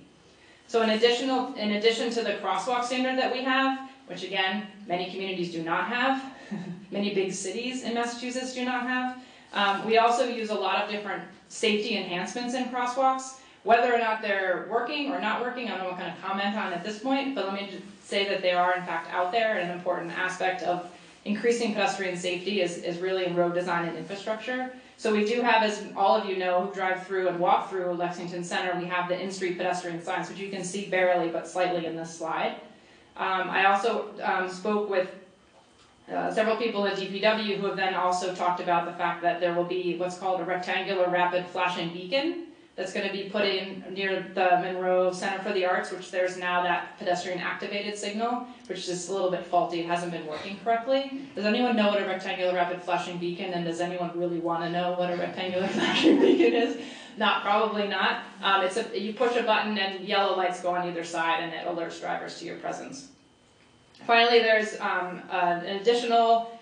So in addition to the crosswalk standard that we have, which again, many communities do not have, many big cities in Massachusetts do not have, we also use a lot of different safety enhancements in crosswalks. Whether or not they're working or not working, I don't know what kind of comment on at this point, but let me just say that they are in fact out there, and an important aspect of increasing pedestrian safety is really in road design and infrastructure. So we do have, as all of you know who drive through and walk through Lexington Center, we have the in-street pedestrian signs, which you can see barely but slightly in this slide. I also spoke with several people at DPW who have then also talked about the fact that there will be what's called a rectangular rapid flashing beacon that's going to be put in near the Monroe Center for the Arts, which there's now that pedestrian activated signal, which is a little bit faulty. It hasn't been working correctly. Does anyone know what a rectangular rapid flashing beacon, and does anyone really want to know what a rectangular flashing beacon is? Probably not. You push a button and yellow lights go on either side and it alerts drivers to your presence. Finally, there's an additional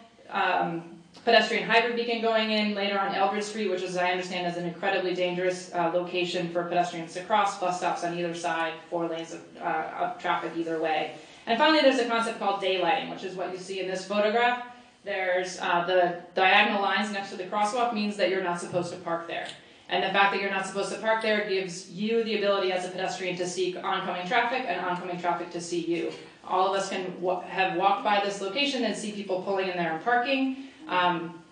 pedestrian hybrid beacon going in later on Eldridge Street, which, as I understand, is an incredibly dangerous location for pedestrians to cross, bus stops on either side, 4 lanes of traffic either way. And finally, there's a concept called daylighting, which is what you see in this photograph. There's the diagonal lines next to the crosswalk means that you're not supposed to park there. And the fact that you're not supposed to park there gives you the ability as a pedestrian to see oncoming traffic and oncoming traffic to see you. All of us can have walked by this location and see people pulling in there and parking.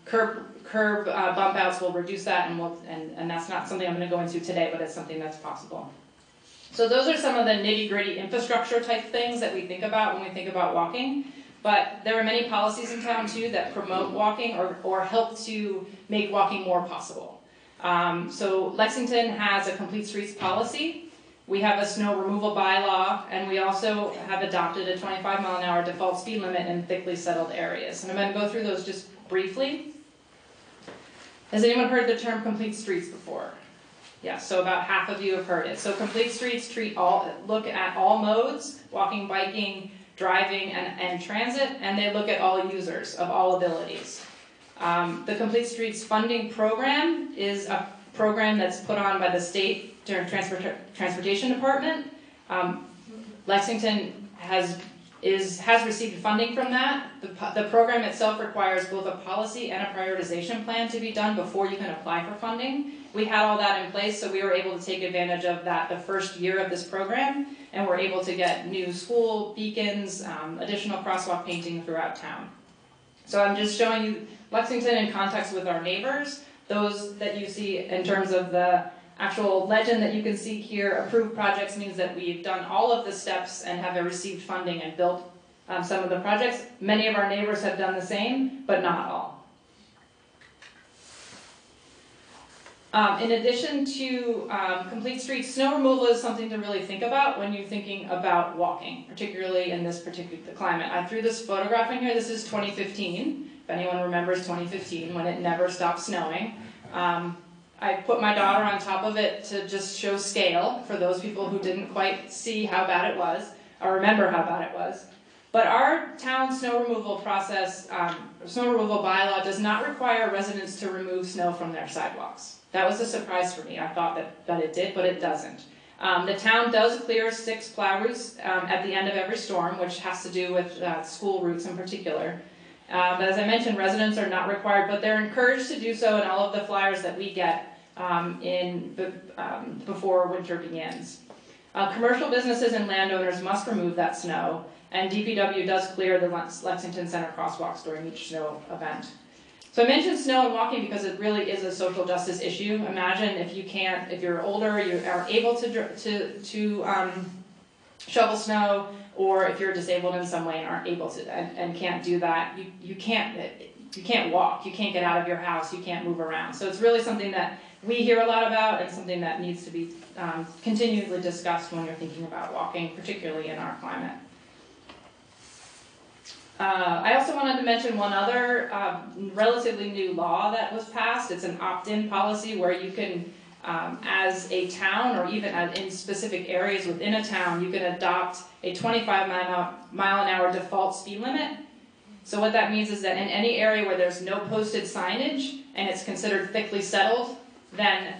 Curb bump outs will reduce that, and that's not something I'm going to go into today, but it's something that's possible. So those are some of the nitty-gritty infrastructure type things that we think about when we think about walking. But there are many policies in town too that promote walking or help to make walking more possible. So Lexington has a complete streets policy. We have a snow removal bylaw, and we also have adopted a 25-mile-an-hour default speed limit in thickly settled areas. And I'm going to go through those just briefly. Has anyone heard the term complete streets before? Yes, so about half of you have heard it. So complete streets look at all modes, walking, biking, driving, and transit, and they look at all users of all abilities. The Complete Streets Funding Program is a program that's put on by the state Transportation Department. Lexington has received funding from that. The program itself requires both a policy and a prioritization plan to be done before you can apply for funding. We had all that in place, so we were able to take advantage of that the first year of this program, and we're able to get new school beacons, additional crosswalk painting throughout town. So I'm just showing you Lexington in context with our neighbors. Those that you see in terms of the actual legend that you can see here, approved projects means that we've done all of the steps and have received funding and built some of the projects. Many of our neighbors have done the same, but not all. In addition to complete streets, snow removal is something to really think about when you're thinking about walking, particularly in this particular climate. I threw this photograph in here. This is 2015, if anyone remembers 2015, when it never stopped snowing. I put my daughter on top of it to just show scale for those people who didn't quite see how bad it was, or remember how bad it was. But our town snow removal process, snow removal bylaw does not require residents to remove snow from their sidewalks. That was a surprise for me. I thought that it did, but it doesn't. The town does clear 6 plow routes at the end of every storm, which has to do with school routes in particular. But as I mentioned, residents are not required, but they're encouraged to do so in all of the flyers that we get before winter begins. Commercial businesses and landowners must remove that snow, and DPW does clear the Lexington Center crosswalks during each snow event. So I mentioned snow and walking because it really is a social justice issue. Imagine if you're older, you aren't able to shovel snow, or if you're disabled in some way and aren't able to and can't do that, you can't walk, you can't get out of your house, you can't move around. So it's really something that we hear a lot about and something that needs to be continually discussed when you're thinking about walking, particularly in our climate. I also wanted to mention one other relatively new law that was passed. It's an opt-in policy where you can, as a town or even in specific areas within a town, you can adopt a 25-mile-an-hour default speed limit. So what that means is that in any area where there's no posted signage and it's considered thickly settled, then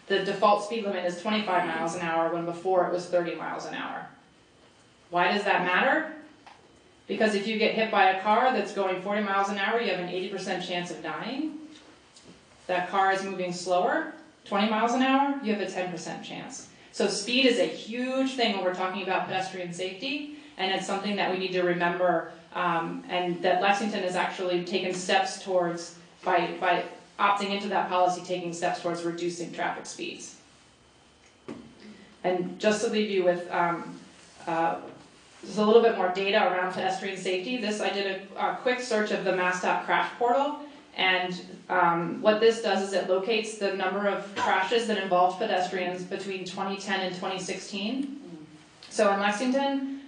the default speed limit is 25 miles an hour when before it was 30 miles an hour. Why does that matter? Because if you get hit by a car that's going 40 miles an hour, you have an 80% chance of dying. That car is moving slower, 20 miles an hour, you have a 10% chance. So speed is a huge thing when we're talking about pedestrian safety, and it's something that we need to remember, and that Lexington has actually taken steps towards, by opting into that policy, taking steps towards reducing traffic speeds. And just to leave you with just a little bit more data around pedestrian safety, I did a quick search of the MassDOT crash portal, and what this does is it locates the number of crashes that involved pedestrians between 2010 and 2016. So in Lexington,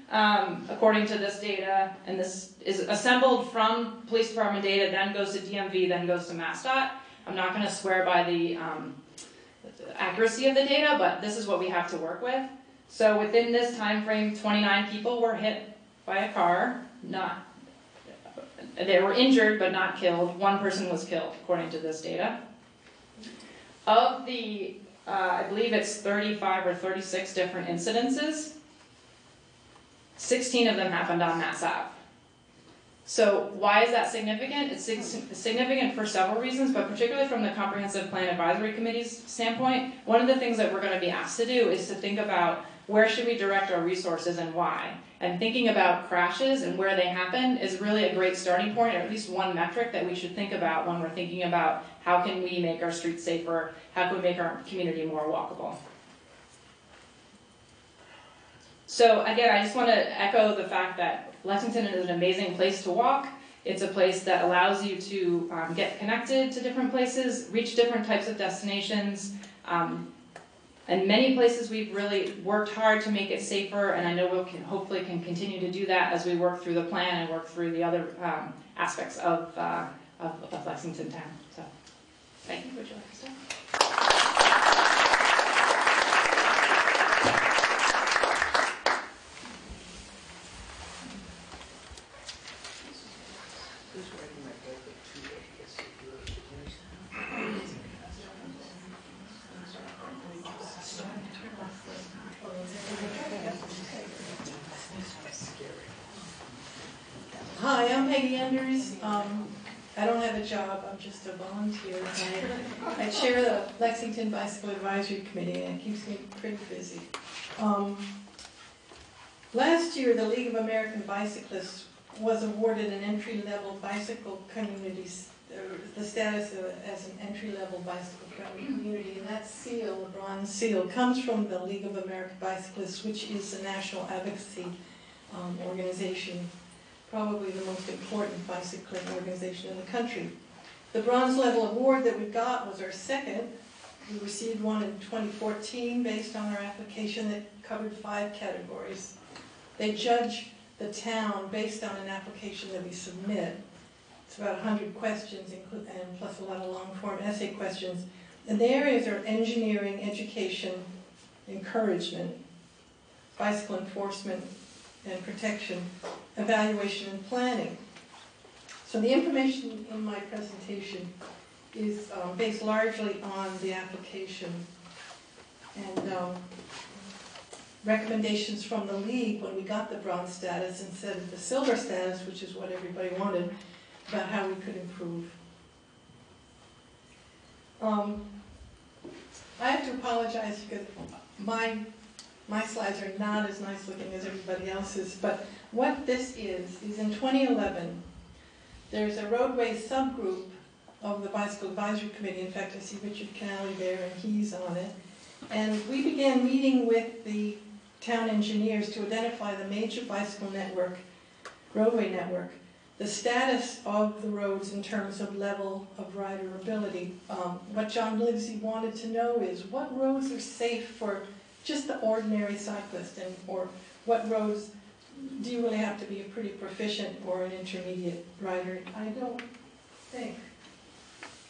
according to this data, and this is assembled from police department data, then goes to DMV, then goes to MassDOT. I'm not going to swear by the accuracy of the data, but this is what we have to work with. So within this time frame, 29 people were hit by a car. They were injured but not killed. One person was killed, according to this data. Of the, I believe it's 35 or 36 different incidences, 16 of them happened on Mass Ave. So why is that significant? It's significant for several reasons, but particularly from the Comprehensive Plan Advisory Committee's standpoint, one of the things that we're going to be asked to do is to think about where should we direct our resources and why. And thinking about crashes and where they happen is really a great starting point, or at least one metric that we should think about when we're thinking about how can we make our streets safer, how can we make our community more walkable. So again, I just want to echo the fact that Lexington is an amazing place to walk. It's a place that allows you to get connected to different places, reach different types of destinations. And many places we've really worked hard to make it safer, and I know we hopefully can continue to do that as we work through the plan and work through the other aspects of Lexington town. So, thank you. Would you like to start? Hi, I'm Peggy Enders. I don't have a job, I'm just a volunteer. I chair the Lexington Bicycle Advisory Committee, and it keeps me pretty busy. Last year, the League of American Bicyclists was awarded an entry-level bicycle community, the status as an entry-level bicycle community, and that seal, the bronze seal, comes from the League of American Bicyclists, which is a national advocacy organization, probably the most important bicycling organization in the country. The bronze level award that we got was our second. We received one in 2014 based on our application that covered 5 categories. They judge the town based on an application that we submit. It's about 100 questions, and plus a lot of long-form essay questions. And the areas are engineering, education, encouragement, bicycle enforcement and protection, evaluation and planning. So the information in my presentation is based largely on the application and recommendations from the league when we got the bronze status instead of the silver status, which is what everybody wanted, about how we could improve. I have to apologize because my slides are not as nice looking as everybody else's, but what this is in 2011, there's a roadway subgroup of the Bicycle Advisory Committee. In fact, I see Richard Cannelly there, and he's on it. And we began meeting with the town engineers to identify the major bicycle network, roadway network, the status of the roads in terms of level of riderability. What John Livesey wanted to know is what roads are safe for just the ordinary cyclist, or what roads do you really have to be a pretty proficient or an intermediate rider. I don't think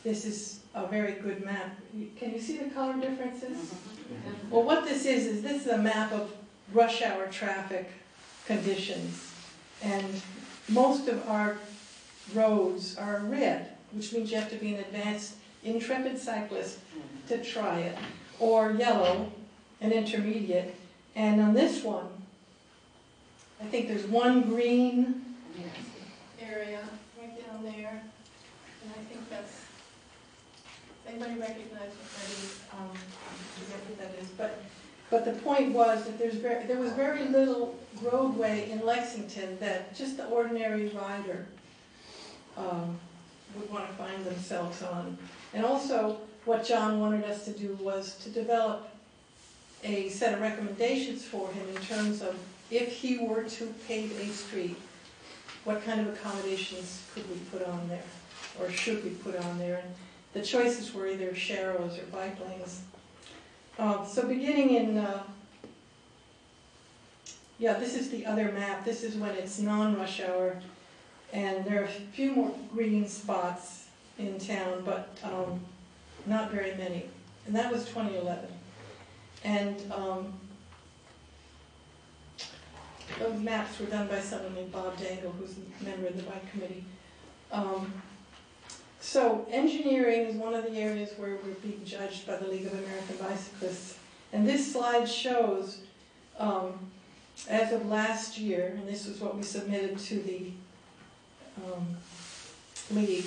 this is a very good map. Can you see the color differences? Well, what this is a map of rush hour traffic conditions. And most of our roads are red, which means you have to be an advanced, intrepid cyclist to try it, or yellow, an intermediate. And on this one, I think there's one green area right down there, and I think that's Anybody recognize what that is? I forget what that is. But the point was that there was very little roadway in Lexington that just the ordinary rider would want to find themselves on. And also, what John wanted us to do was to develop a set of recommendations for him in terms of if he were to pave a street, what kind of accommodations could we put on there, or should we put on there? And the choices were either sharrows or bike lanes. So beginning in, this is the other map. This is when it's non-rush hour, and there are a few more green spots in town, but not very many. And that was 2011. And those maps were done by someone named Bob Dangle, who's a member of the bike committee. So engineering is one of the areas where we're being judged by the League of American Bicyclists. And this slide shows, as of last year, and this was what we submitted to the League,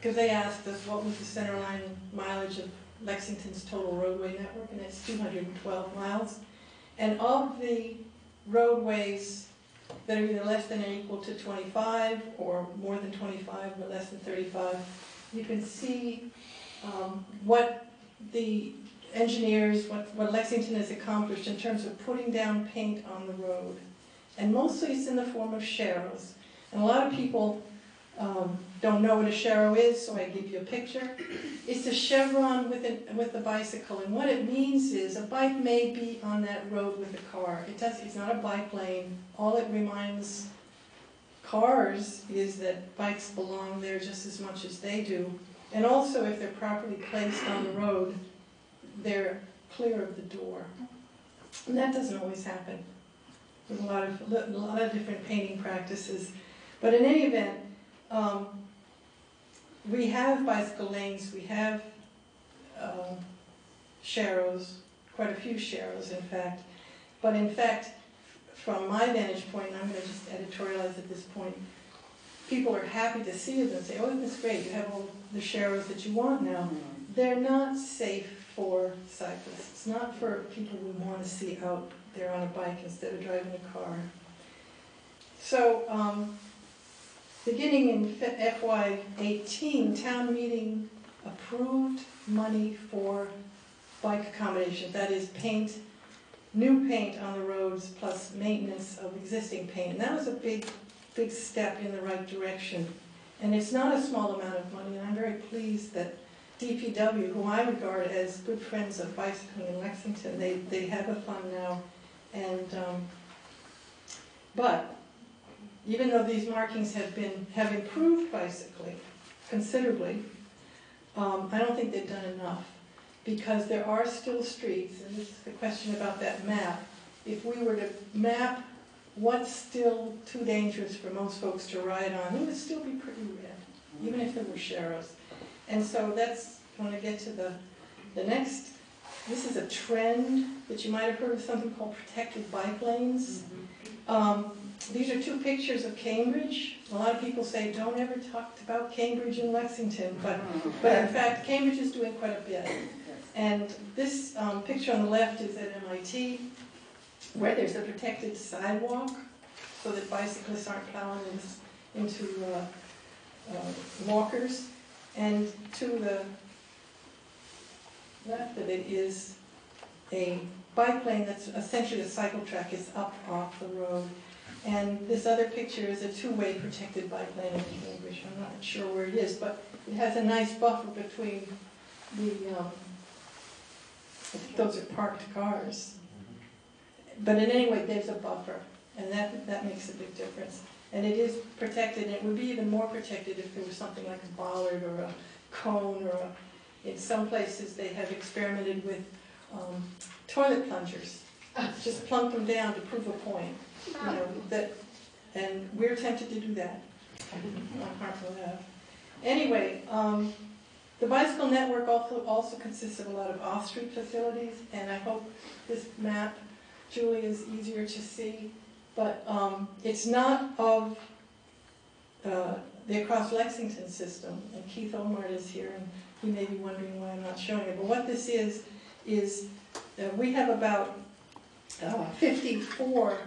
because they asked us what was the centerline mileage of Lexington's total roadway network, and it's 212 miles. And of the roadways that are either less than or equal to 25, or more than 25, but less than 35, you can see what the engineers, what Lexington has accomplished in terms of putting down paint on the road. And mostly it's in the form of sharrows. And a lot of people don't know what a sharrow is, so I give you a picture. It's a chevron with a bicycle, and what it means is a bike may be on that road with a car. It's not a bike lane. All it reminds cars is that bikes belong there just as much as they do. And also, if they're properly placed on the road, they're clear of the door. And that doesn't always happen. There's a lot of different painting practices. But in any event, we have bicycle lanes, we have sharrows, quite a few sharrows in fact. But in fact, from my vantage point, and I'm going to just editorialize at this point, people are happy to see them and say, oh, that's great, you have all the sharrows that you want now. They're not safe for cyclists, not for people who want to see out there on a bike instead of driving a car. So, beginning in FY18, town meeting approved money for bike accommodation. That is new paint on the roads plus maintenance of existing paint. And that was a big step in the right direction. And it's not a small amount of money, and I'm very pleased that DPW, who I regard as good friends of bicycling in Lexington, they have a fund now. And but even though these markings have improved bicycling considerably, I don't think they've done enough, because there are still streets, and this is the question about that map. If we were to map what's still too dangerous for most folks to ride on, it would still be pretty red, even if there were sharrows. And so that's, when I get to the next, this is a trend that you might have heard of, something called protected bike lanes. These are two pictures of Cambridge. A lot of people say, don't ever talk about Cambridge and Lexington, but in fact, Cambridge is doing quite a bit. And this picture on the left is at MIT, where there's a protected sidewalk, so that bicyclists aren't plowing into walkers. And to the left of it is a bike lane that's essentially a cycle track. It's up off the road. And this other picture is a two-way protected bike lane in Cambridge. I'm not sure where it is, but it has a nice buffer between the, I think those are parked cars. But in any way, there's a buffer, and that makes a big difference. And it is protected, and it would be even more protected if there was something like a bollard or a cone, or in some places they have experimented with toilet plungers. Just plunk them down to prove a point. You know, and we're tempted to do that on Hartwell Ave. Anyway, the bicycle network also consists of a lot of off-street facilities, and I hope this map, Julie, is easier to see. But it's not of the Across Lexington system, and Keith Olmert is here, and he may be wondering why I'm not showing it. But what this is we have about 54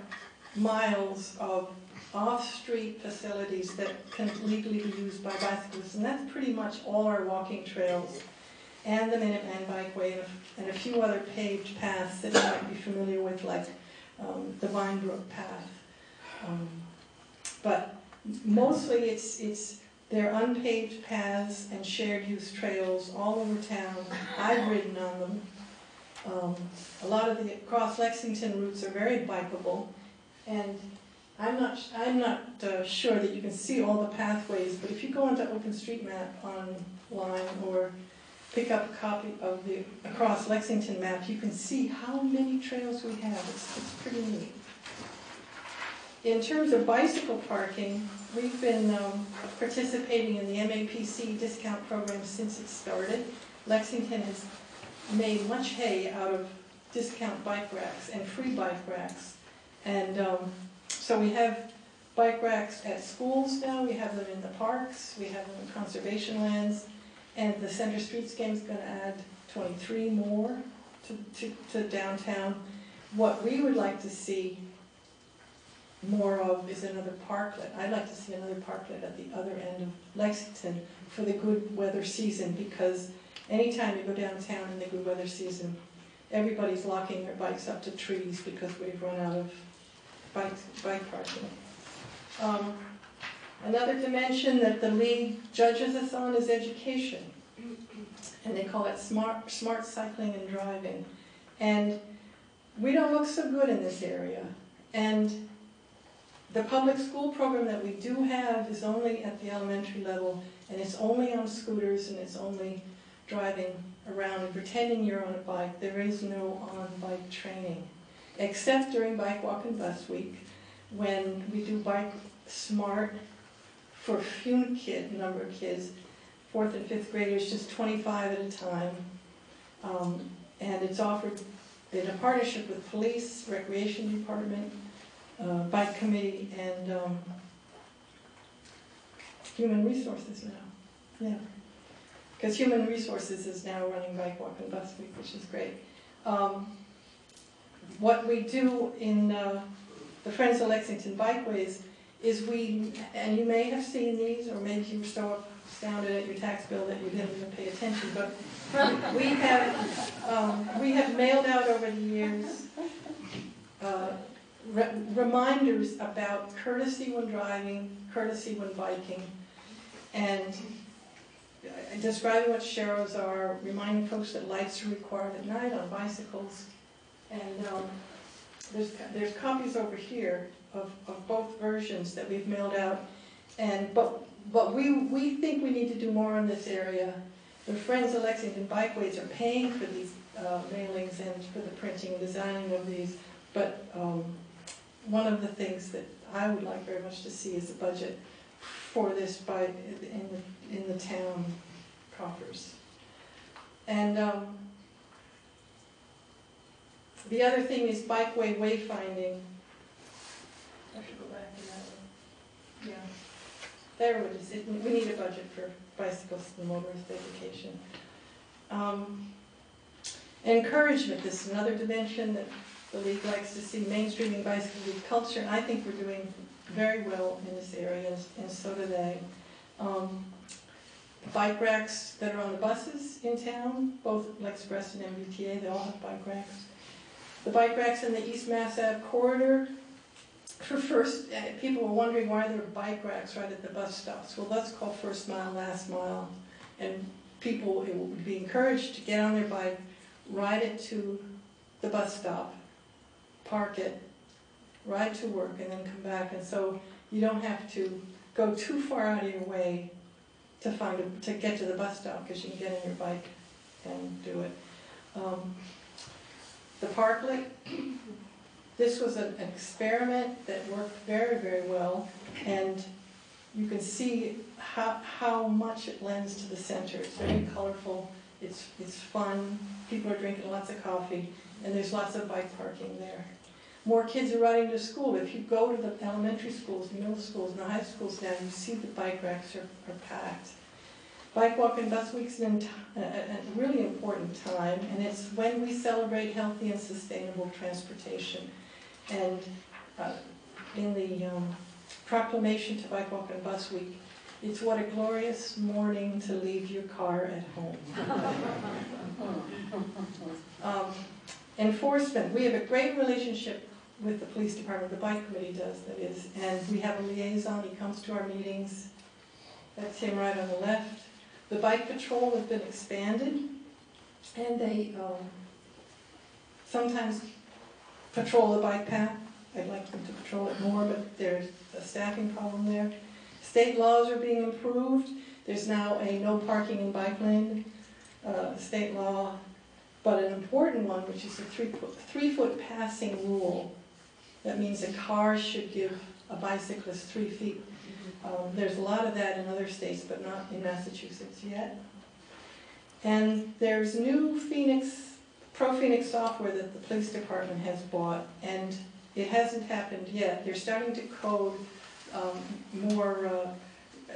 miles of off-street facilities that can legally be used by bicyclists, and that's pretty much all our walking trails and the Minuteman Bikeway and a few other paved paths that you might be familiar with, like the Vinebrook Path. But mostly they're unpaved paths and shared use trails all over town. I've ridden on them. A lot of the Across Lexington routes are very bikeable, and I'm not sure that you can see all the pathways, but if you go onto OpenStreetMap online or pick up a copy of the Across Lexington map, you can see how many trails we have. It's pretty neat. In terms of bicycle parking, we've been participating in the MAPC discount program since it started. Lexington has made much hay out of discount bike racks and free bike racks. And so we have bike racks at schools now, we have them in the parks, we have them in conservation lands, and the Center Streets Game is going to add 23 more to downtown. What we would like to see more of is another parklet. I'd like to see another parklet at the other end of Lexington for the good weather season, because anytime you go downtown in the good weather season, everybody's locking their bikes up to trees because we've run out of bike parking. Another dimension that the league judges us on is education, and they call it smart cycling and driving. And we don't look so good in this area. And the public school program that we do have is only at the elementary level, and it's only on scooters, and it's only driving around and pretending you're on a bike. There is no on-bike training, except during Bike, Walk, and Bus Week, when we do Bike Smart for a few number of kids, 4th and 5th graders, just 25 at a time. And it's offered in a partnership with police, recreation department, bike committee, and human resources now. Yeah, because human resources is now running Bike, Walk, and Bus Week, which is great. What we do in the Friends of Lexington Bikeways is and you may have seen these, or maybe you were so astounded at your tax bill that you didn't even pay attention, but we have mailed out over the years reminders about courtesy when driving, courtesy when biking, and describing what sharrows are, reminding folks that lights are required at night on bicycles, and there's copies over here of both versions that we've mailed out, but we think we need to do more in this area. The Friends of Lexington Bikeways are paying for these mailings and for the printing and designing of these, but one of the things that I would like very much to see is a budget for this in the town coffers. And the other thing is bikeway wayfinding. I should go back to that one. Yeah. There it is. We need a budget for bicycles and motorist education. Encouragement. This is another dimension that the league likes to see, mainstreaming bicycle league culture, and I think we're doing very well in this area, and so do they. Bike racks that are on the buses in town, both Lexpress and MBTA, they all have bike racks. The bike racks in the East Mass Ave corridor, people were wondering why there are bike racks right at the bus stops. Well, that's called first mile, last mile, and people would be encouraged to get on their bike, ride it to the bus stop, park it, ride to work, and then come back. And so you don't have to go too far out of your way to get to the bus stop, because you can get on your bike and do it. The parklet, this was an experiment that worked very, very well, and you can see how much it lends to the center. It's very colorful, it's fun, people are drinking lots of coffee, and there's lots of bike parking there. More kids are riding to school. If you go to the elementary schools, middle schools, and the high schools now, you see the bike racks are packed. Bike Walk and Bus Week's a really important time, and it's when we celebrate healthy and sustainable transportation. And in the proclamation to Bike Walk and Bus Week, it's what a glorious morning to leave your car at home. Enforcement. We have a great relationship with the police department. The bike committee does, that is. And we have a liaison. He comes to our meetings. That's him right on the left. The bike patrol has been expanded. And they sometimes patrol the bike path. I'd like them to patrol it more, but there's a staffing problem there. State laws are being improved. There's now a no parking in bike lane state law, but an important one, which is a 3-foot passing rule. That means a car should give a bicyclist 3 feet. There's a lot of that in other states, but not in Massachusetts yet. And there's new Pro Phoenix software that the police department has bought, and it hasn't happened yet. They're starting to code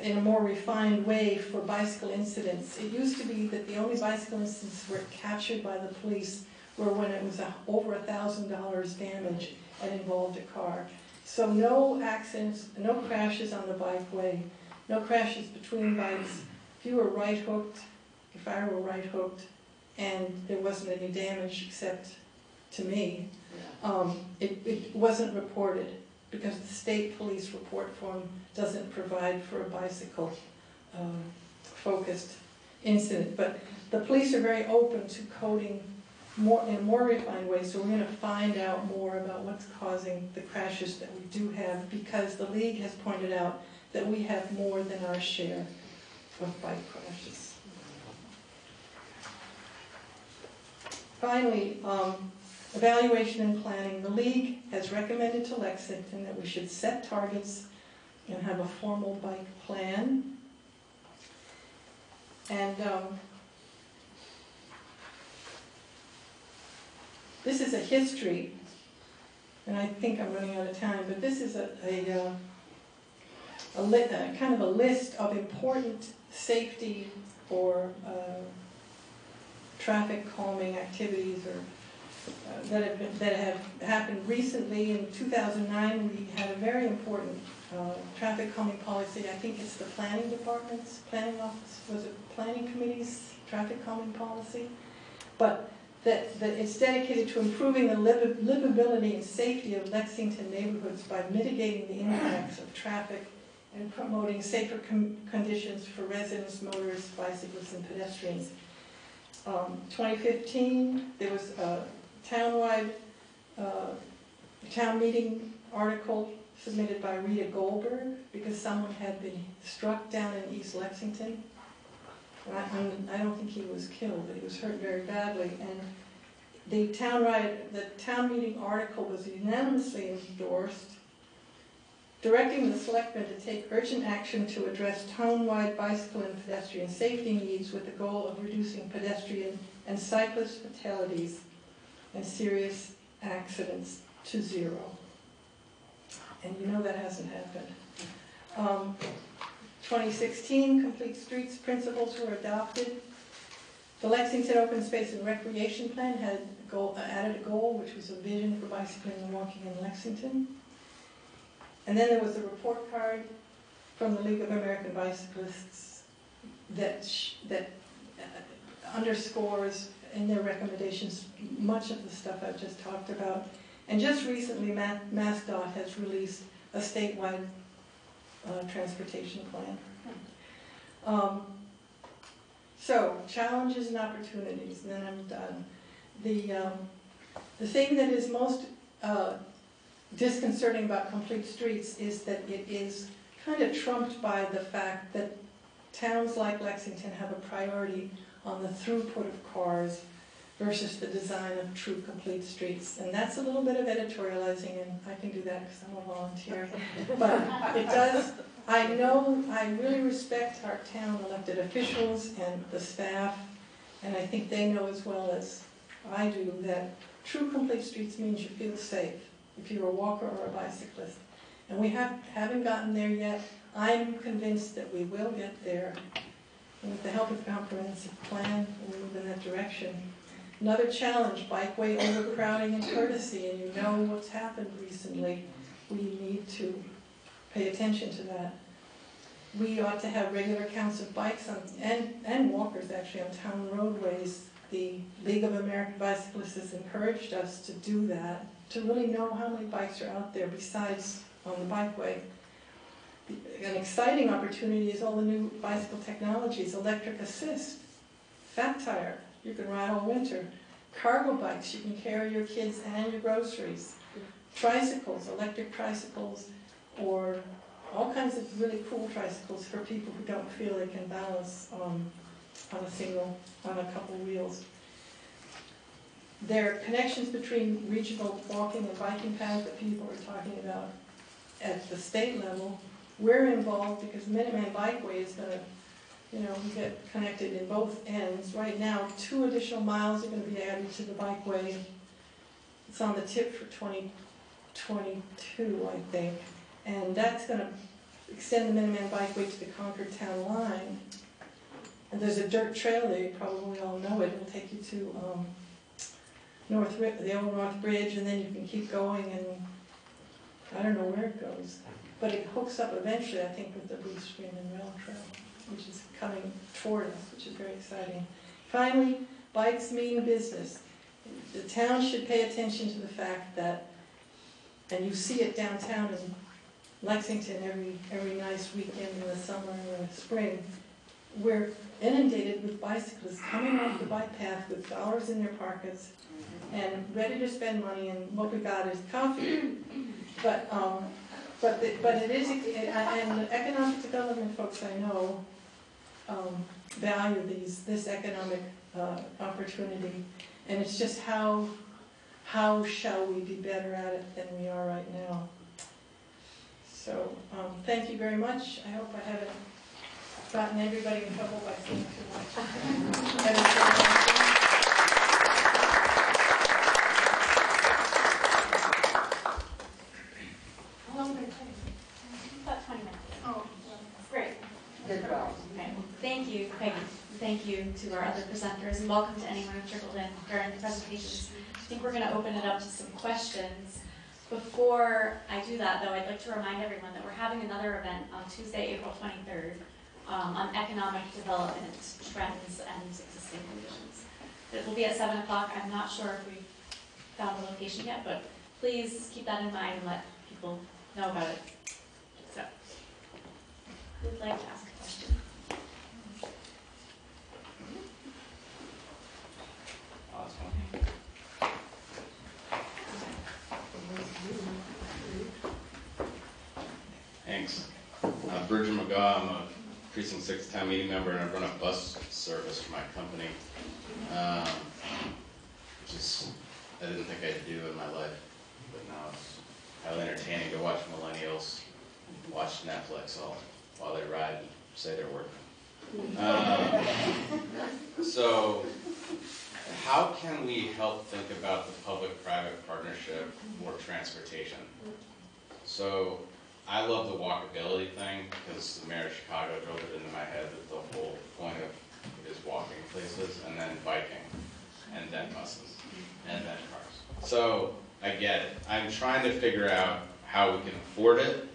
in a more refined way for bicycle incidents. It used to be that the only bicycle incidents were captured by the police were when it was over $1,000 damage and involved a car. So no accidents, no crashes on the bikeway, no crashes between bikes. If you were right hooked, if I were right hooked, and there wasn't any damage except to me, it wasn't reported, because the state police report form doesn't provide for a bicycle-focused incident. But the police are very open to coding in a more refined way, so we're going to find out more about what's causing the crashes that we do have, because the league has pointed out that we have more than our share of bike crashes. Finally, evaluation and planning. The league has recommended to Lexington that we should set targets and have a formal bike plan. And this is a history, and I think I'm running out of time, but this is a kind of a list of important safety or traffic calming activities or that have happened recently. In 2009, we had a very important traffic calming policy. I think it's the planning department's planning office, was it planning committee's traffic calming policy? But that it's dedicated to improving the livability and safety of Lexington neighborhoods by mitigating the impacts of traffic and promoting safer conditions for residents, motorists, bicyclists, and pedestrians. 2015, there was a townwide town meeting article submitted by Rita Goldberg because someone had been struck down in East Lexington. I don't think he was killed, but he was hurt very badly. And the town meeting article was unanimously endorsed, directing the selectmen to take urgent action to address town-wide bicycle and pedestrian safety needs with the goal of reducing pedestrian and cyclist fatalities and serious accidents to 0. And you know that hasn't happened. 2016, Complete Streets principles were adopted. The Lexington Open Space and Recreation Plan had added a goal, which was a vision for bicycling and walking in Lexington. And then there was a report card from the League of American Bicyclists that underscores in their recommendations much of the stuff I've just talked about. And just recently, MassDOT has released a statewide transportation plan. So, challenges and opportunities, and then I'm done. The thing that is most disconcerting about Complete Streets is that it is kind of trumped by the fact that towns like Lexington have a priority on the throughput of cars versus the design of true complete streets. And that's a little bit of editorializing, and I can do that because I'm a volunteer. But it does, I really respect our town elected officials and the staff, and I think they know as well as I do that true complete streets means you feel safe. if you're a walker or a bicyclist. And we haven't gotten there yet. I'm convinced that we will get there. And with the help of the comprehensive plan, we'll move in that direction. Another challenge, bikeway overcrowding and courtesy, and you know what's happened recently. We need to pay attention to that. We ought to have regular counts of bikes on, and walkers actually on town roadways. The League of American Bicyclists has encouraged us to do that, to really know how many bikes are out there besides on the bikeway. An exciting opportunity is all the new bicycle technologies, electric assist, fat tire, you can ride all winter, cargo bikes, you can carry your kids and your groceries, tricycles, electric tricycles, or all kinds of really cool tricycles for people who don't feel they can balance on a couple wheels. There are connections between regional walking and biking paths that people are talking about at the state level. We're involved because Minuteman Bikeway is going to, get connected in both ends. Right now, 2 additional miles are going to be added to the bikeway. It's on the tip for 2022, I think. And that's going to extend the Minuteman Bikeway to the Concord town line. And there's a dirt trail there, you probably all know it. It'll take you to the old North Bridge, and then you can keep going, and I don't know where it goes. But it hooks up eventually, I think, with the Blue Stream and Rail Trail, which is coming toward us, which is very exciting. Finally, bikes mean business. The town should pay attention to the fact that, and you see it downtown in Lexington every nice weekend in the summer and the spring, we're inundated with bicyclists coming off the bike path with dollars in their pockets and ready to spend money, and what we got is coffee. But it is, and the economic development folks I know value this economic opportunity, and it's just how shall we be better at it than we are right now. So thank you very much. I hope I haven't gotten everybody in trouble by saying too much. How long did it take? About 20 minutes. Oh, great. Good job. Okay. Thank you, Peggy. Thank you to our other presenters, and welcome to anyone who trickled in during the presentations. I think we're going to open it up to some questions. Before I do that, though, I'd like to remind everyone that we're having another event on Tuesday, April 23rd, on economic development trends and existing conditions. It will be at 7 o'clock. I'm not sure if we've found the location yet, but please keep that in mind and let people know about it. So, who would like to ask a question? Thanks. Bridger McGaw, I'm a Precinct 6 town meeting member, and I run a bus service for my company, which is, I didn't think I'd do in my life, but now it's highly entertaining to watch millennials watch Netflix while they ride and say they're working. So, how can we help think about the public-private partnership for transportation? So, I love the walkability thing because the mayor of Chicago drove it into my head that the whole point of it is walking places and then biking and then buses and then cars. So I get it. I'm trying to figure out how we can afford it,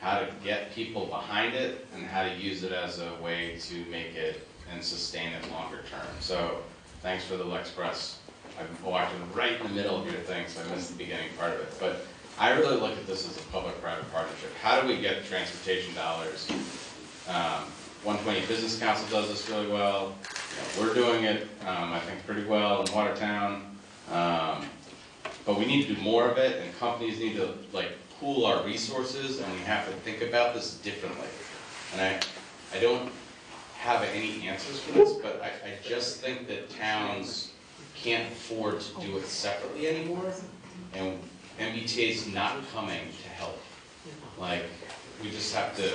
how to get people behind it, and how to use it as a way to make it and sustain it longer term. So thanks for the Lexpress. I've walked right in the middle of your thing, so I missed the beginning part of it. But I really look at this as a public-private partnership. How do we get transportation dollars? 120 Business Council does this really well. We're doing it, I think, pretty well in Watertown. But we need to do more of it, and companies need to pool our resources, and we have to think about this differently. And I don't have any answers for this, but I just think that towns can't afford to do it separately anymore, and MBTA's not coming to help. We just have to,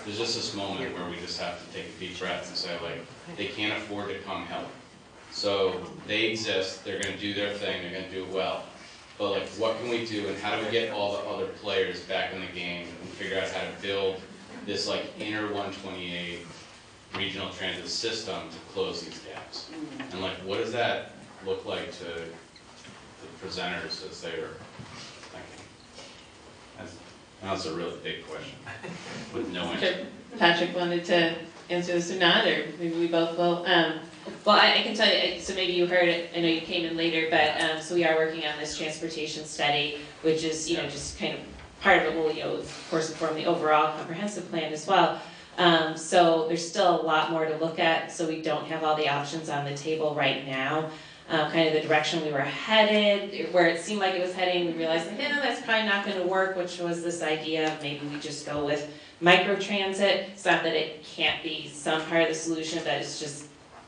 there's just this moment where we just have to take a deep breath and say, they can't afford to come help. So they exist, they're going to do their thing, they're going to do it well. but like what can we do and how do we get all the other players back in the game and figure out how to build this like inner 128 regional transit system to close these gaps? And like what does that look like to the presenters as they are thinking? That's a really big question with no answer. Patrick wanted to answer this or not, or maybe we both will. Well, I can tell you, so maybe you heard it, I know you came in later, but so we are working on this transportation study, which is, just kind of part of it will, of course, inform the overall comprehensive plan as well. So there's still a lot more to look at, so we don't have all the options on the table right now. Kind of the direction we were headed, where it seemed like it was heading, we realized, that's probably not going to work, which was this idea of maybe we just go with microtransit. It's not that it can't be some part of the solution, but it's just,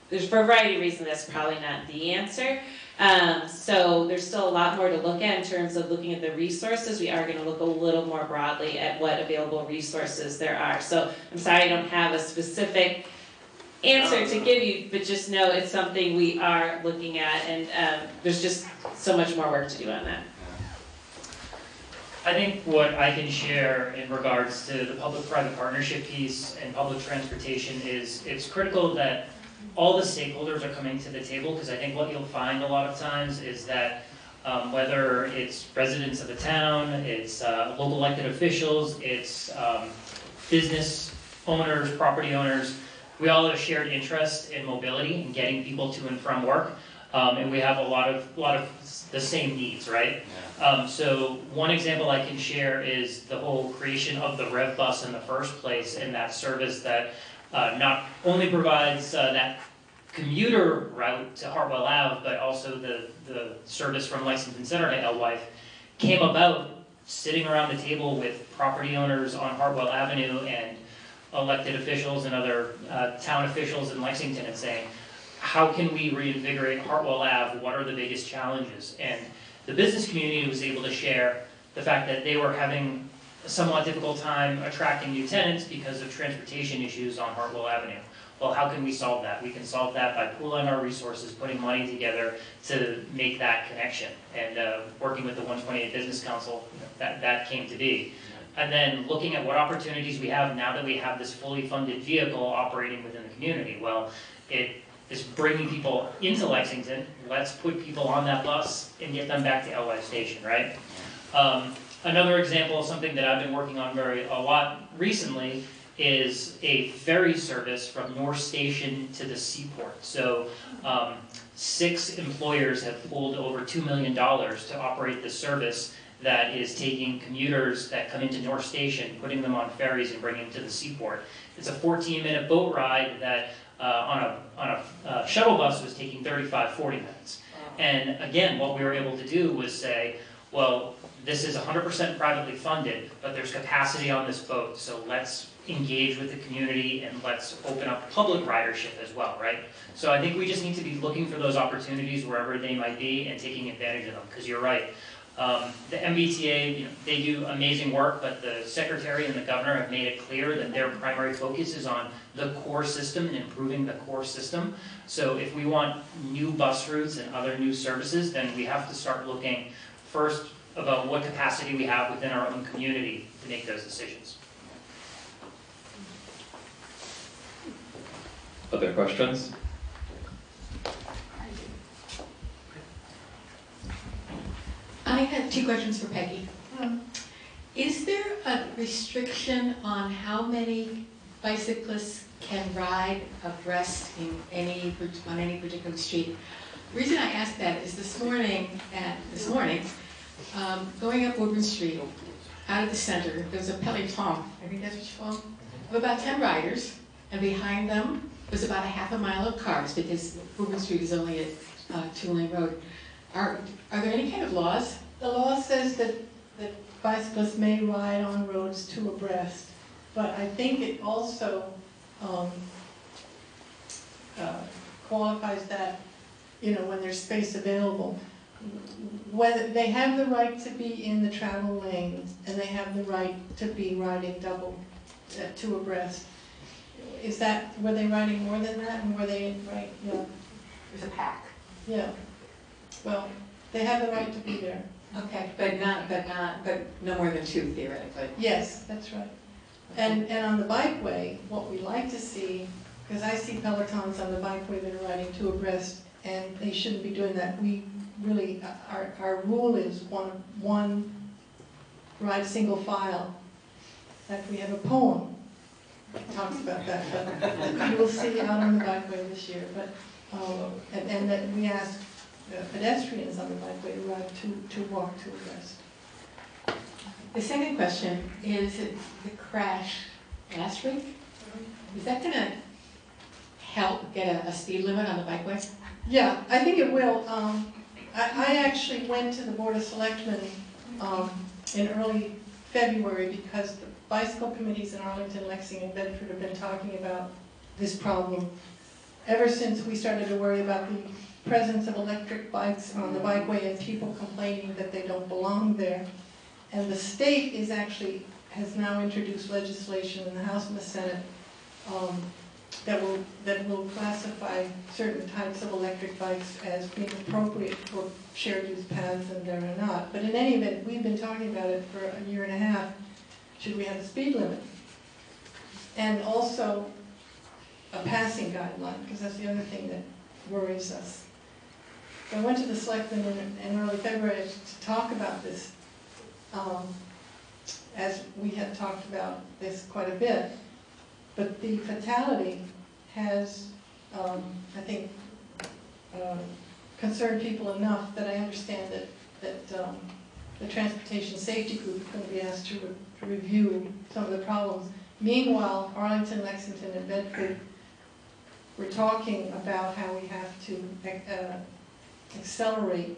there's for a variety of reasons that's probably not the answer. So there's still a lot more to look at in terms of looking at the resources. We are going to look a little more broadly at what available resources there are. So I'm sorry I don't have a specific answer to give you, but just know it's something we are looking at, and there's just so much more work to do on that. I think what I can share in regards to the public-private partnership piece and public transportation is it's critical that all the stakeholders are coming to the table, because I think what you'll find a lot of times is that whether it's residents of the town, it's local elected officials, it's business owners, property owners, we all have a shared interest in mobility and getting people to and from work, and we have a lot of the same needs, right? Yeah. So one example I can share is the whole creation of the Rev Bus in the first place, and that service that not only provides that commuter route to Hartwell Ave, but also the service from Lexington Center to Alewife, came about sitting around the table with property owners on Hartwell Avenue and elected officials and other town officials in Lexington, and saying, how can we reinvigorate Hartwell Ave? What are the biggest challenges? And the business community was able to share the fact that they were having a somewhat difficult time attracting new tenants because of transportation issues on Hartwell Avenue. Well, how can we solve that? We can solve that by pooling our resources, putting money together to make that connection. And working with the 128 Business Council, that came to be. And then looking at what opportunities we have now that we have this fully funded vehicle operating within the community. Well, it is bringing people into Lexington. Let's put people on that bus and get them back to Alewife Station, right? Another example of something that I've been working on a lot recently is a ferry service from North Station to the Seaport. So 6 employers have pulled over $2 million to operate this service that is taking commuters that come into North Station, putting them on ferries and bringing them to the Seaport. It's a 14-minute boat ride that on a shuttle bus was taking 35, 40 minutes. And again, what we were able to do was say, well, this is 100% privately funded, but there's capacity on this boat, so let's engage with the community and let's open up public ridership as well, right? So I think we just need to be looking for those opportunities wherever they might be and taking advantage of them, because you're right. The MBTA, they do amazing work, but the Secretary and the Governor have made it clear that their primary focus is on the core system and improving the core system. So if we want new bus routes and other new services, then we have to start looking first about what capacity we have within our own community to make those decisions. Other questions? I have 2 questions for Peggy. Is there a restriction on how many bicyclists can ride abreast on any particular street? The reason I ask that is this morning, going up Woburn Street, out of the center, there's a peloton, I think that's what you call them, of about 10 riders, and behind them was about a half a mile of cars, because Woburn Street is only a 2-lane road. Are there any kind of laws? The law says that bicyclists may ride on roads 2 abreast, but I think it also qualifies that, when there's space available. Whether they have the right to be in the travel lanes and they have the right to be riding double, 2 abreast. Were they riding more than that, and were they yeah? There's a pack. Yeah. Well, they have the right to be there. Okay, but no more than 2 theoretically. Yes, that's right. And on the bikeway, what we like to see, because I see pelotons on the bikeway that are riding 2 abreast, and they shouldn't be doing that. We really, our rule is one ride single file. In fact, we have a poem that talks about that, but you will see out on the bikeway this year. But and that we ask pedestrians on the bikeway to ride to walk 2 abreast. The second question is the crash last week. Is that going to help get a speed limit on the bikeway? Yeah, I think it will. I actually went to the Board of Selectmen in early February because the bicycle committees in Arlington, Lexington, and Bedford have been talking about this problem ever since we started to worry about the presence of electric bikes on the bikeway and people complaining that they don't belong there. And the state has now introduced legislation in the House and the Senate that will classify certain types of electric bikes as being appropriate for shared use paths, and there are not. But in any event, we've been talking about it for a year and a half. Should we have a speed limit? And also a passing guideline, because that's the other thing that worries us. So I went to the selectmen in early February to talk about this, as we had talked about this quite a bit. But the fatality has, I think, concerned people enough that I understand that the Transportation Safety Group is going to be asked to review some of the problems. Meanwhile, Arlington, Lexington, and Bedford, we're talking about how we have to accelerate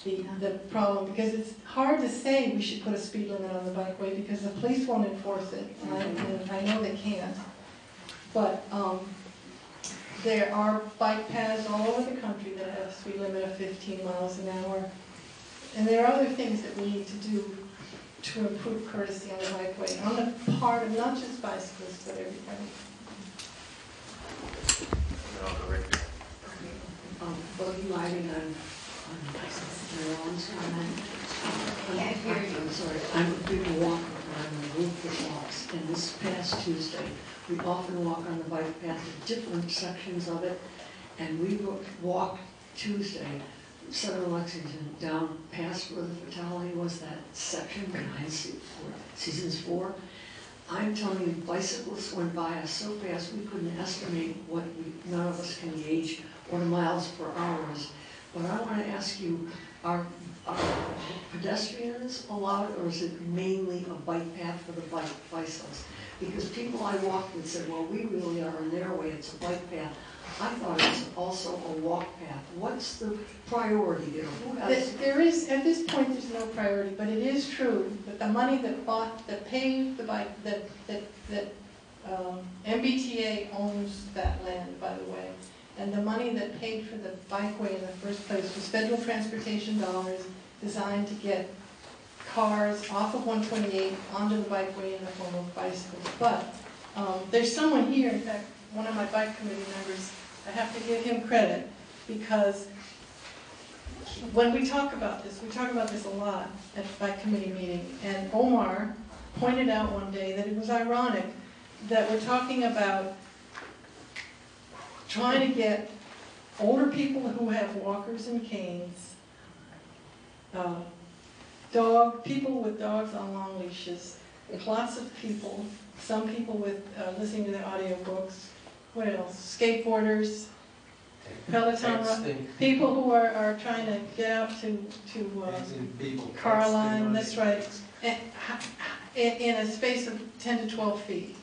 the problem, because it's hard to say we should put a speed limit on the bikeway because the police won't enforce it, and I know they can't. But there are bike paths all over the country that have a speed limit of 15 miles an hour. And there are other things that we need to do to improve courtesy on the bikeway, on the part of not just bicyclists, but everybody. Buggy riding on lawns. I'm sorry, I'm a big walker, and I'm a group that walks. And this past Tuesday, we often walk on the bike path at different sections of it. And we walked Tuesday, Southern Lexington, down past where the fatality was, that section behind Seasons 4. I'm telling you, bicyclists went by us so fast we couldn't estimate what none of us can gauge what a miles per hour is. But I want to ask you, are pedestrians allowed, or is it mainly a bike path for the bicyclists? Because people I walked with said, well, we really are in their way, it's a bike path. I thought it was also a walk path. What's the priority there? Who has... There is, at this point, there's no priority, but it is true that the money that paved the bike, that MBTA owns that land, by the way, and the money that paid for the bikeway in the first place was federal transportation dollars designed to get cars off of 128 onto the bikeway in the form of bicycles. But there's someone here, in fact, one of my bike committee members, I have to give him credit, because when we talk about this a lot at the bike committee meeting, and Omar pointed out one day that it was ironic that we're talking about trying to get older people who have walkers and canes, people with dogs on long leashes, lots of people, some people with listening to their audiobooks, what else? Skateboarders, Peloton, people who are trying to get out to Caroline, that's right, in a space of 10 to 12 feet.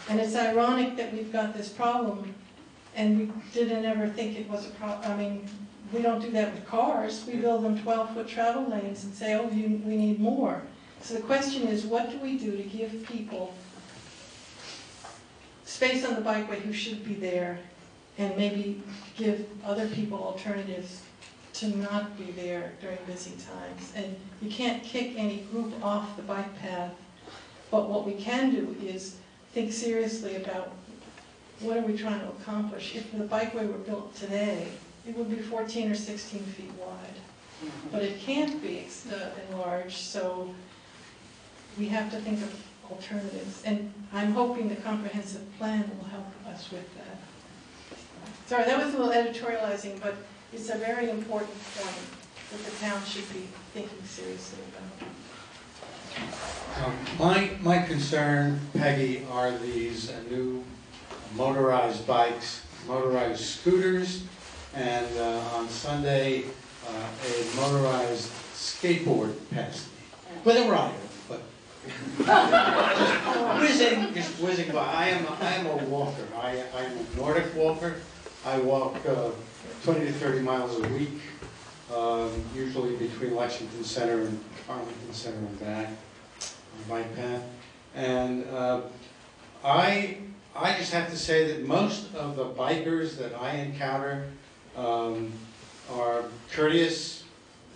And it's ironic that we've got this problem, and we didn't ever think it was a problem. I mean, we don't do that with cars. We build them 12-foot travel lanes and say, oh, we need more. So the question is, what do we do to give people space on the bikeway who should be there, and maybe give other people alternatives to not be there during busy times? And you can't kick any group off the bike path, but what we can do is think seriously about what are we trying to accomplish. If the bikeway were built today, it would be 14 or 16 feet wide. but it can't be enlarged, so we have to think of alternatives. And I'm hoping the comprehensive plan will help us with that. Sorry, that was a little editorializing, but it's a very important point that the town should be thinking seriously about. My concern, Peggy, are these new motorized bikes, motorized scooters, and on Sunday, a motorized skateboard passed me. With a rider, but just whizzing by. I am a walker. I am a Nordic walker. I walk 20 to 30 miles a week, usually between Lexington Center and Arlington Center and back on a bike path. And I just have to say that most of the bikers that I encounter are courteous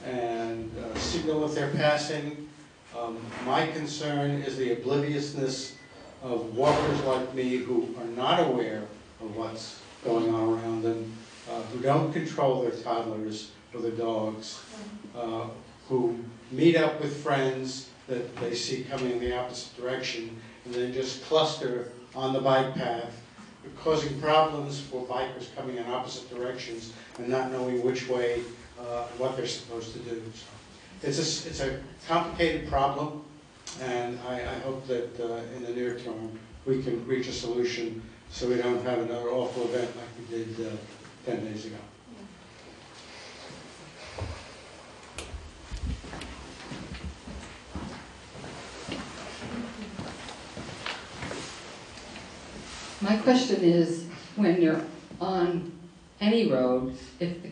and signal if they're passing. My concern is the obliviousness of walkers like me who are not aware of what's going on around them, who don't control their toddlers or their dogs, who meet up with friends that they see coming in the opposite direction and then just cluster on the bike path, causing problems for bikers coming in opposite directions and not knowing which way, what they're supposed to do. So it's a complicated problem, and I hope that in the near term we can reach a solution so we don't have another awful event like we did 10 days ago. My question is, when you're on any road, if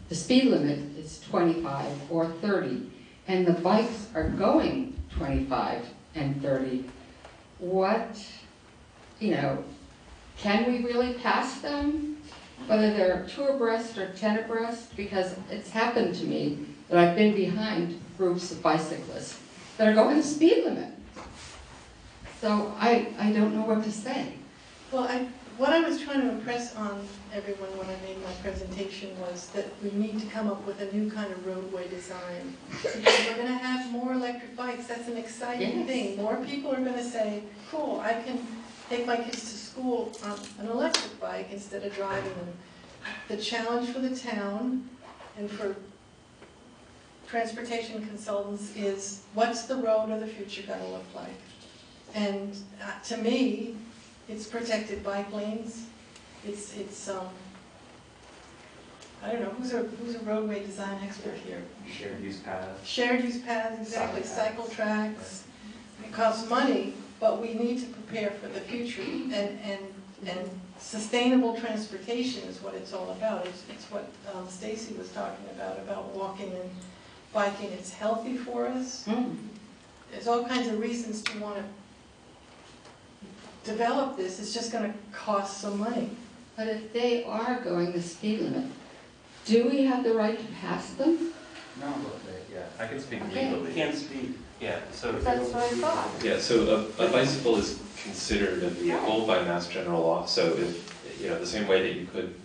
the speed limit is 25 or 30, and the bikes are going 25 and 30, can we really pass them? Whether they're 2 abreast or 10 abreast? Because it's happened to me that I've been behind groups of bicyclists that are going the speed limit. So I don't know what to say. Well, what I was trying to impress on everyone when I made my presentation was that we need to come up with a new kind of roadway design. Because we're going to have more electric bikes. That's an exciting thing. More people are going to say, cool, I can take my kids to school on an electric bike instead of driving them. The challenge for the town and for transportation consultants is, what's the road of the future going to look like? And to me, it's protected bike lanes. It's I don't know, who's a roadway design expert here? Shared use paths. Shared use paths, exactly. Cycle tracks. It costs money, but we need to prepare for the future. And sustainable transportation is what it's all about. It's what Stacey was talking about walking and biking. It's healthy for us. There's all kinds of reasons to want to develop this. It's just going to cost some money. But if they are going the speed limit, do we have the right to pass them? No, yeah. I can speak Okay. legally. Can't speed. Yeah, so That's what I thought. yeah, so a bicycle is considered a vehicle by Mass General Law. So if the same way that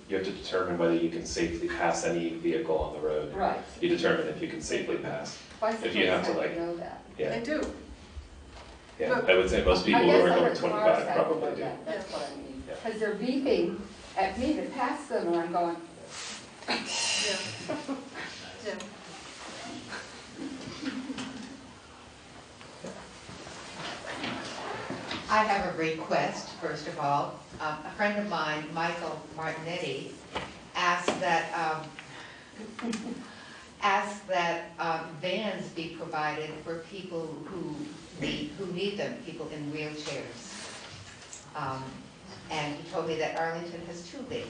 you have to determine whether you can safely pass any vehicle on the road. Right. You determine if you can safely pass. Bicyclists If you have to know that. Yeah, I do. yeah. I would say most people who are going 25 probably do. That's what I mean. Yeah. Because they're beeping at me to pass them, and I'm going. Yeah. Yeah. I have a request, first of all. A friend of mine, Michael Martinetti, asked that vans be provided for people who need them, people in wheelchairs. And he told me that Arlington has 2 vans,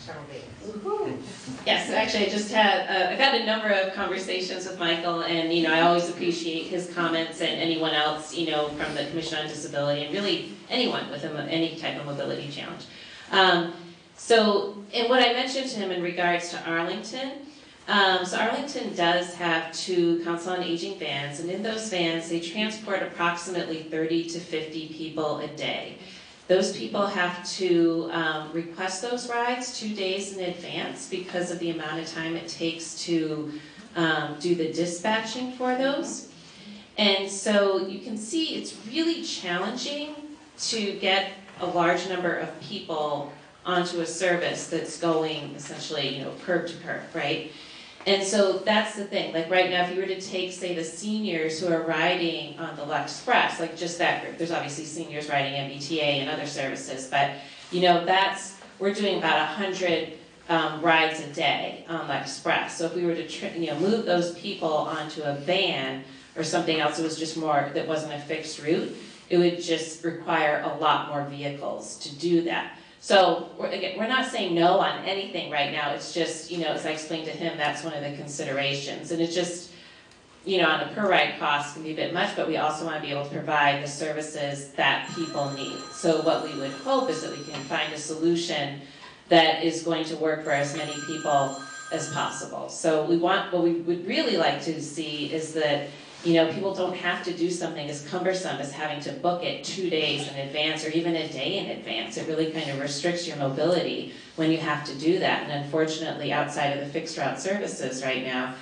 shuttle vans. Yes, actually, I just had, I've had a number of conversations with Michael, and, I always appreciate his comments and anyone else, from the Commission on Disability, and really anyone with any type of mobility challenge. And what I mentioned to him in regards to Arlington, so Arlington does have 2 Council on Aging vans, and in those vans, they transport approximately 30 to 50 people a day. Those people have to request those rides 2 days in advance because of the amount of time it takes to do the dispatching for those. And so you can see it's really challenging to get a large number of people onto a service that's going essentially, curb to curb, right? And so that's the thing. Like right now, if you were to take, say, the seniors who are riding on the Lexpress, like just that group, there's obviously seniors riding MBTA and other services, but we're doing about 100 rides a day on Lexpress. So if we were to move those people onto a van or something else that was just more, that wasn't a fixed route, it would just require a lot more vehicles to do that. So we're not saying no on anything right now. It's just, as I explained to him, that's one of the considerations. And it's just, on the per ride cost can be a bit much, but we also want to be able to provide the services that people need. So what we would hope is that we can find a solution that is going to work for as many people as possible. So what we would really like to see is that people don't have to do something as cumbersome as having to book it 2 days in advance or even a day in advance. It really kind of restricts your mobility when you have to do that. And unfortunately, outside of the fixed route services right now,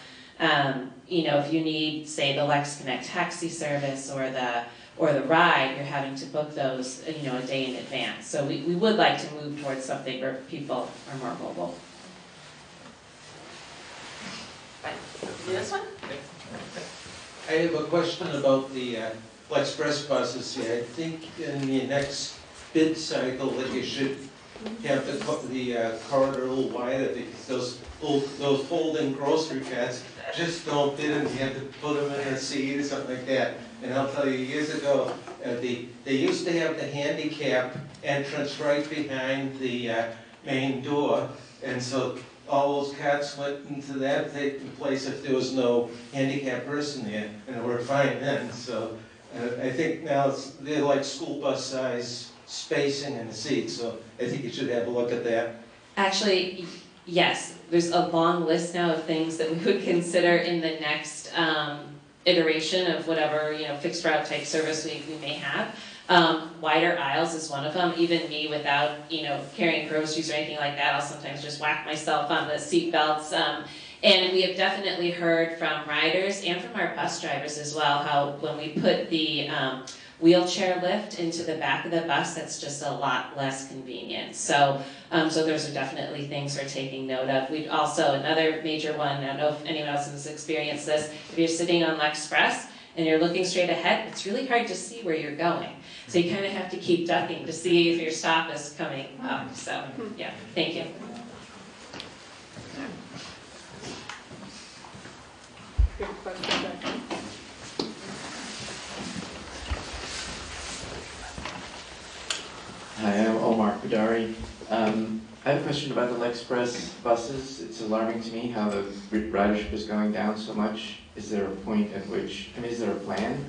if you need, say, the LexConnect taxi service or the ride, you're having to book those, a day in advance. So we would like to move towards something where people are more mobile. This one? I have a question about the Lexpress buses. I think in the next bid cycle that you should have the corridor a little wider because those folding grocery carts just don't fit and you have to put them in a seat or something like that. And I'll tell you, years ago, they used to have the handicap entrance right behind the main door, and so all those cats went into that place if there was no handicapped person there, and they were fine then. So I think now they're like school bus size spacing in the seats, so I think you should have a look at that. Actually, yes. There's a long list now of things that we would consider in the next iteration of whatever fixed route type service we may have. Wider aisles is one of them. Even me, without carrying groceries or anything like that, I'll sometimes just whack myself on the seat belts. And we have definitely heard from riders and from our bus drivers as well how when we put the wheelchair lift into the back of the bus, that's just a lot less convenient. So those are definitely things we're taking note of. We'd also, another major one, I don't know if anyone else has experienced this, if you're sitting on Lexpress and you're looking straight ahead, it's really hard to see where you're going. So you kind of have to keep ducking to see if your stop is coming up. So, yeah, thank you. Good question, Becky. Hi, I'm Omar Kudari. I have a question about the Lexpress buses. It's alarming to me how the ridership is going down so much. Is there a point at which, is there a plan?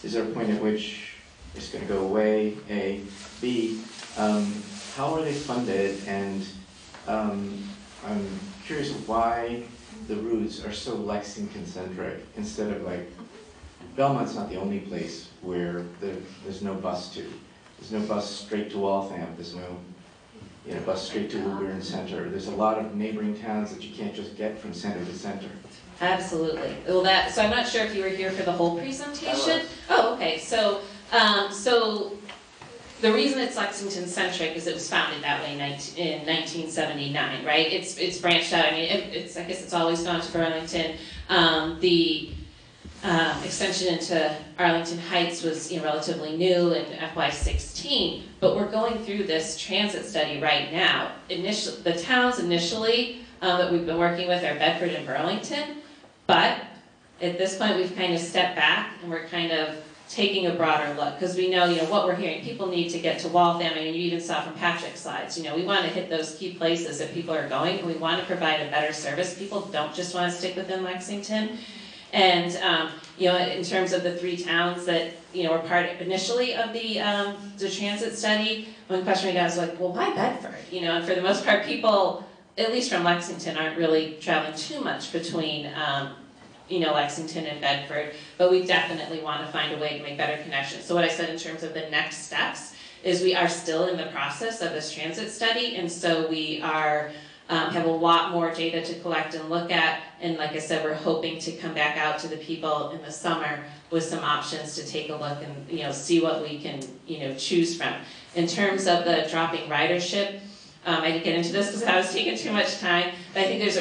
Is there a point at which it's going to go away, A? B, how are they funded? And I'm curious why the routes are so Lexington-centric instead of Belmont's not the only place where there's no bus to. There's no bus straight to Waltham. There's no bus straight to Woburn Center. There's a lot of neighboring towns that you can't just get from center to center. Absolutely. Well, so I'm not sure if you were here for the whole presentation. Oh, okay. So the reason it's Lexington-centric is it was founded that way in 1979, right? It's branched out. I mean, I guess it's always gone to Burlington. The extension into Arlington Heights was relatively new in FY16, but we're going through this transit study right now. The towns initially that we've been working with are Bedford and Burlington, but at this point we've kind of stepped back and we're kind of taking a broader look because we know what we're hearing. People need to get to Waltham, and you even saw from Patrick's slides. We want to hit those key places that people are going, and we want to provide a better service. People don't just want to stick within Lexington. And in terms of the 3 towns that were part initially of the transit study, one question we got was well, why Bedford? And for the most part, people, at least from Lexington, aren't really traveling too much between Lexington and Bedford. But we definitely want to find a way to make better connections. So what I said in terms of the next steps is we are still in the process of this transit study, and so we are have a lot more data to collect and look at, and like I said, we're hoping to come back out to the people in the summer with some options to take a look and see what we can choose from. In terms of the dropping ridership, I didn't get into this because I was taking too much time, but I think there's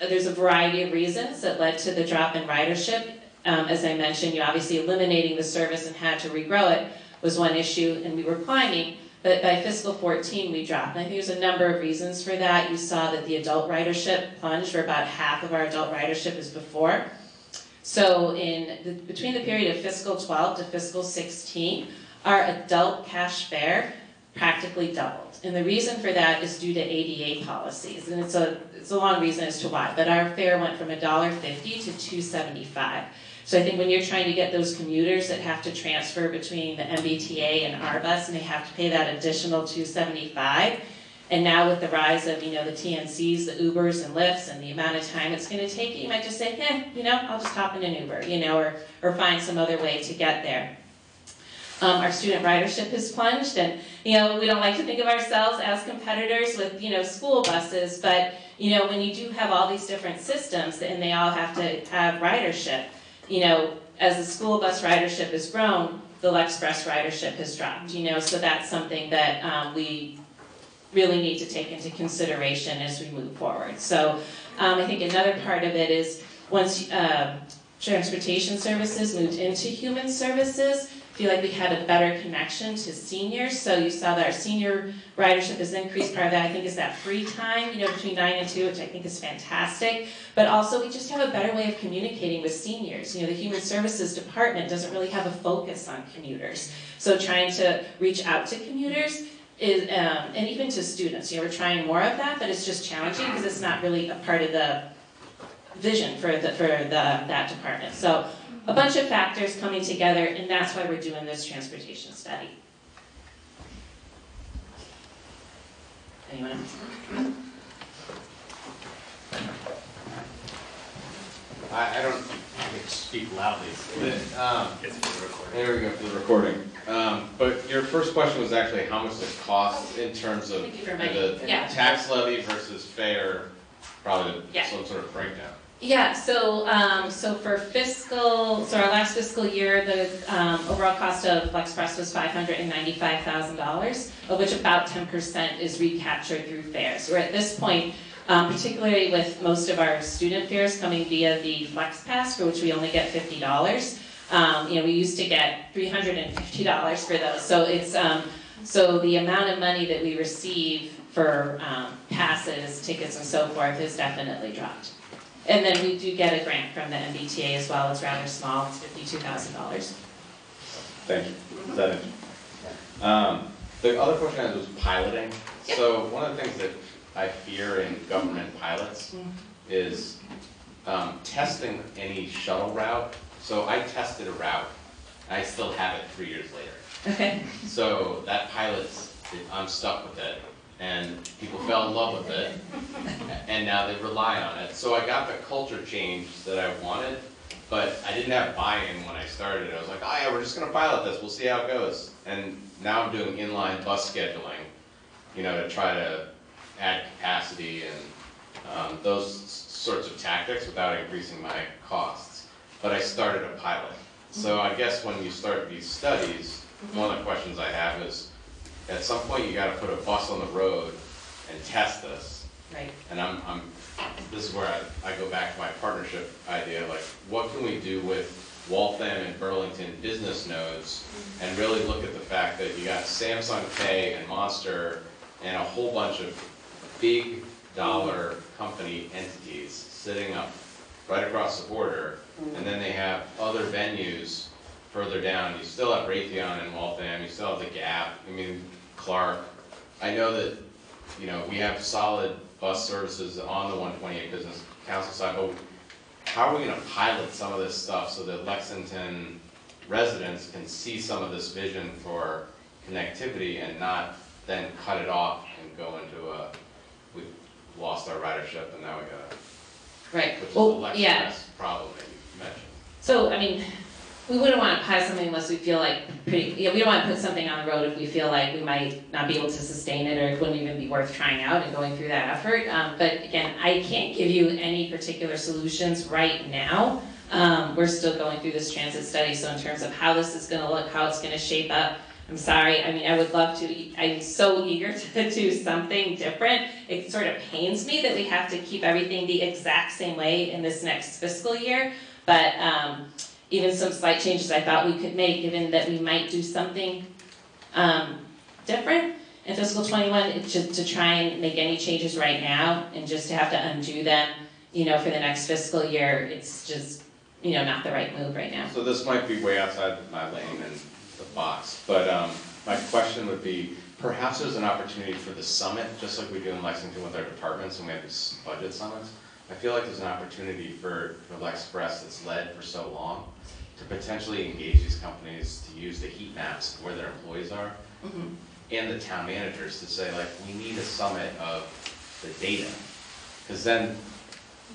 there's a variety of reasons that led to the drop in ridership. As I mentioned, obviously eliminating the service and had to regrow it was one issue, and we were climbing. But by fiscal 14, we dropped. And I think there's a number of reasons for that. You saw that the adult ridership plunged, where about half of our adult ridership is before. So between the period of fiscal 12 to fiscal 16, our adult cash fare practically doubled. And the reason for that is due to ADA policies. And it's a long reason as to why. But our fare went from $1.50 to $2.75. So I think when you're trying to get those commuters that have to transfer between the MBTA and our bus, and they have to pay that additional $2.75, and now with the rise of the TNCs, the Ubers and Lyfts, and the amount of time it's going to take, you might just say, I'll just hop in an Uber, or find some other way to get there. Our student ridership has plunged, and we don't like to think of ourselves as competitors with school buses, but when you do have all these different systems and they all have to have ridership, as the school bus ridership has grown, the LexPress ridership has dropped, so that's something that we really need to take into consideration as we move forward. So I think another part of it is once transportation services moved into human services, I feel like we had a better connection to seniors. So you saw that our senior ridership has increased. Part of that, I think, is that free time, between 9 and 2, which I think is fantastic. But also, we just have a better way of communicating with seniors. The Human Services Department doesn't really have a focus on commuters. So trying to reach out to commuters is, and even to students, we're trying more of that, but it's just challenging because it's not really a part of the vision for that department. So a bunch of factors coming together, and that's why we're doing this transportation study. Anyone else? I don't speak loudly. There we go for the recording. But your first question was actually how much does it cost in terms of the tax levy versus fare, probably some sort of breakdown. Yeah, so for our last fiscal year, the overall cost of LexPress was $595,000, of which about 10% is recaptured through fares. We're at this point, particularly with most of our student fares coming via the FlexPass, for which we only get $50. We used to get $350 for those. So it's so the amount of money that we receive for passes, tickets, and so forth has definitely dropped. And then we do get a grant from the MBTA as well. It's rather small. It's $52,000. Thank you. Is that it? The other question I had was piloting. Yep. So one of the things that I fear in government pilots is testing any shuttle route. So I tested a route. I still have it 3 years later. Okay. So that I'm stuck with it. And people fell in love with it, and now they rely on it. So I got the culture change that I wanted, but I didn't have buy-in when I started. I was like, oh yeah, we're just going to pilot this. We'll see how it goes. And now I'm doing inline bus scheduling, to try to add capacity and those sorts of tactics without increasing my costs. But I started a pilot. So I guess when you start these studies, one of the questions I have is, at some point you got to put a bus on the road and test this. Right. And this is where I go back to my partnership idea, like what can we do with Waltham and Burlington business nodes and really look at the fact that you got Samsung Pay and Monster and a whole bunch of big dollar company entities sitting up right across the border, and then they have other venues further down. You still have Raytheon in Waltham, you still have the Gap, Clark. I know that, we have solid bus services on the 128 Business Council side, but how are we going to pilot some of this stuff so that Lexington residents can see some of this vision for connectivity and not then cut it off and go into we've lost our ridership and now we got right. Which is the LexPress problem that you mentioned. So, we wouldn't want to pilot something unless we feel like we don't want to put something on the road if we feel like we might not be able to sustain it or it wouldn't even be worth trying out and going through that effort. But again, I can't give you any particular solutions right now. We're still going through this transit study, so in terms of how this is going to look, how it's going to shape up, I'm sorry, I mean, I would love to, I'm so eager to do something different. It sort of pains me that we have to keep everything the exact same way in this next fiscal year, but even some slight changes I thought we could make, given that we might do something different in fiscal 21, it's just to try and make any changes right now, and just to have to undo them, you know, for the next fiscal year, it's just, you know, not the right move right now. So this might be way outside my lane and the box, but my question would be, perhaps there's an opportunity for the summit, just like we do in Lexington with our departments, and we have these budget summits. I feel like there's an opportunity for LexPress that's led for so long to potentially engage these companies to use the heat maps where their employees are, and the town managers to say, like, we need a summit of the data, because then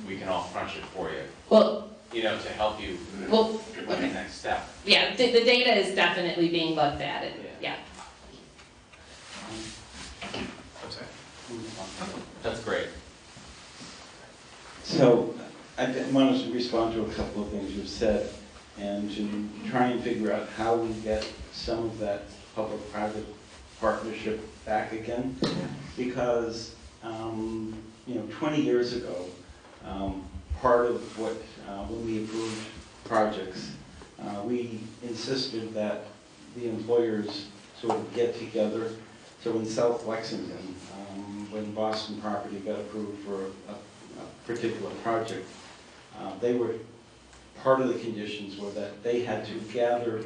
we can all crunch it for you. Well, you know, to help you with the next step. Yeah, the data is definitely being looked at. Yeah. That's great. So I wanted to respond to a couple of things you've said and to try and figure out how we get some of that public-private partnership back again. Because, you know, 20 years ago, part of what, when we approved projects, we insisted that the employers sort of get together. So in South Lexington, when Boston Property got approved for a particular project, they were, part of the conditions were that they had to gather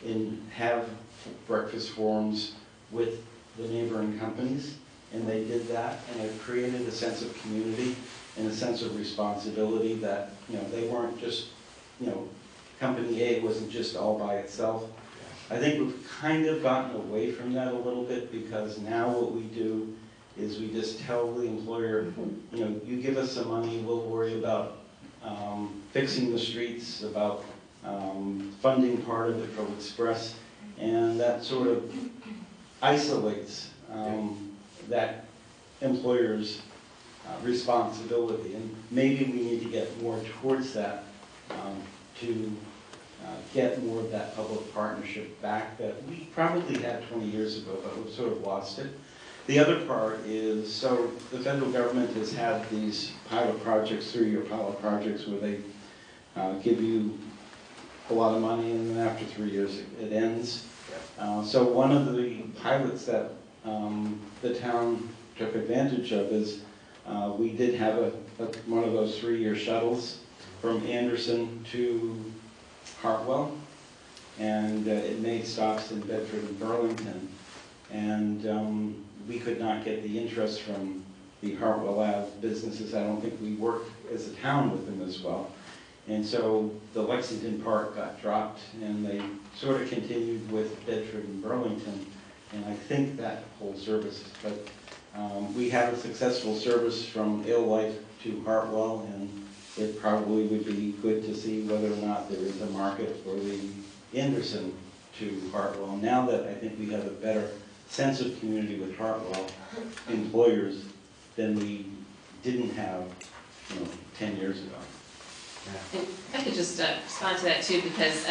and have breakfast forums with the neighboring companies, and they did that, and it created a sense of community and a sense of responsibility that, you know, they weren't just, you know, company A wasn't just all by itself. I think we've kind of gotten away from that a little bit, because now what we do is we just tell the employer, you know, you give us some money, we'll worry about fixing the streets, about funding part of it for Express, and that sort of isolates that employer's responsibility. And maybe we need to get more towards that to get more of that public partnership back that we probably had 20 years ago, but we've sort of lost it. The other part is, so the federal government has had these pilot projects, 3-year pilot projects, where they give you a lot of money, and then after 3 years it ends. So one of the pilots that the town took advantage of is we did have one of those 3-year shuttles from Anderson to Hartwell, and it made stops in Bedford and Burlington, and we could not get the interest from the Hartwell Ave businesses. I don't think we work as a town with them as well. And so the Lexington part got dropped, and they sort of continued with Bedford and Burlington, and I think that whole service. But we have a successful service from Alewife to Hartwell, and it probably would be good to see whether or not there is a market for the Anderson to Hartwell. Now that I think we have a better sense of community with Hartwell employers than we didn't have, you know, 10 years ago. And I could just respond to that too, because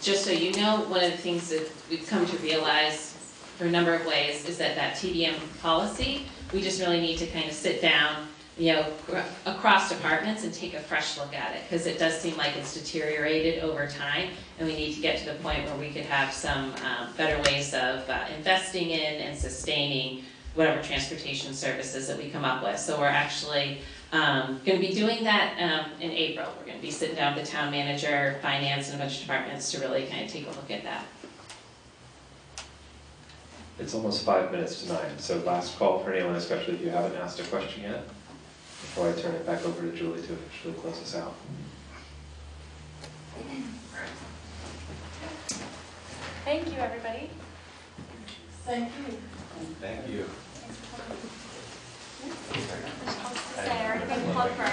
just so you know, one of the things that we've come to realize for a number of ways is that TDM policy, we just really need to kind of sit down, you know, across departments and take a fresh look at it, because it does seem like it's deteriorated over time, and we need to get to the point where we could have some better ways of investing in and sustaining whatever transportation services that we come up with. So we're actually going to be doing that in April. We're going to be sitting down with the town manager, finance, and a bunch of departments to really kind of take a look at that. It's almost 5 minutes to 9, so last call for anyone, especially if you haven't asked a question yet, before I turn it back over to Julie to officially close us out. Thank you, everybody. Thank you. Thank you. I already made a plug for our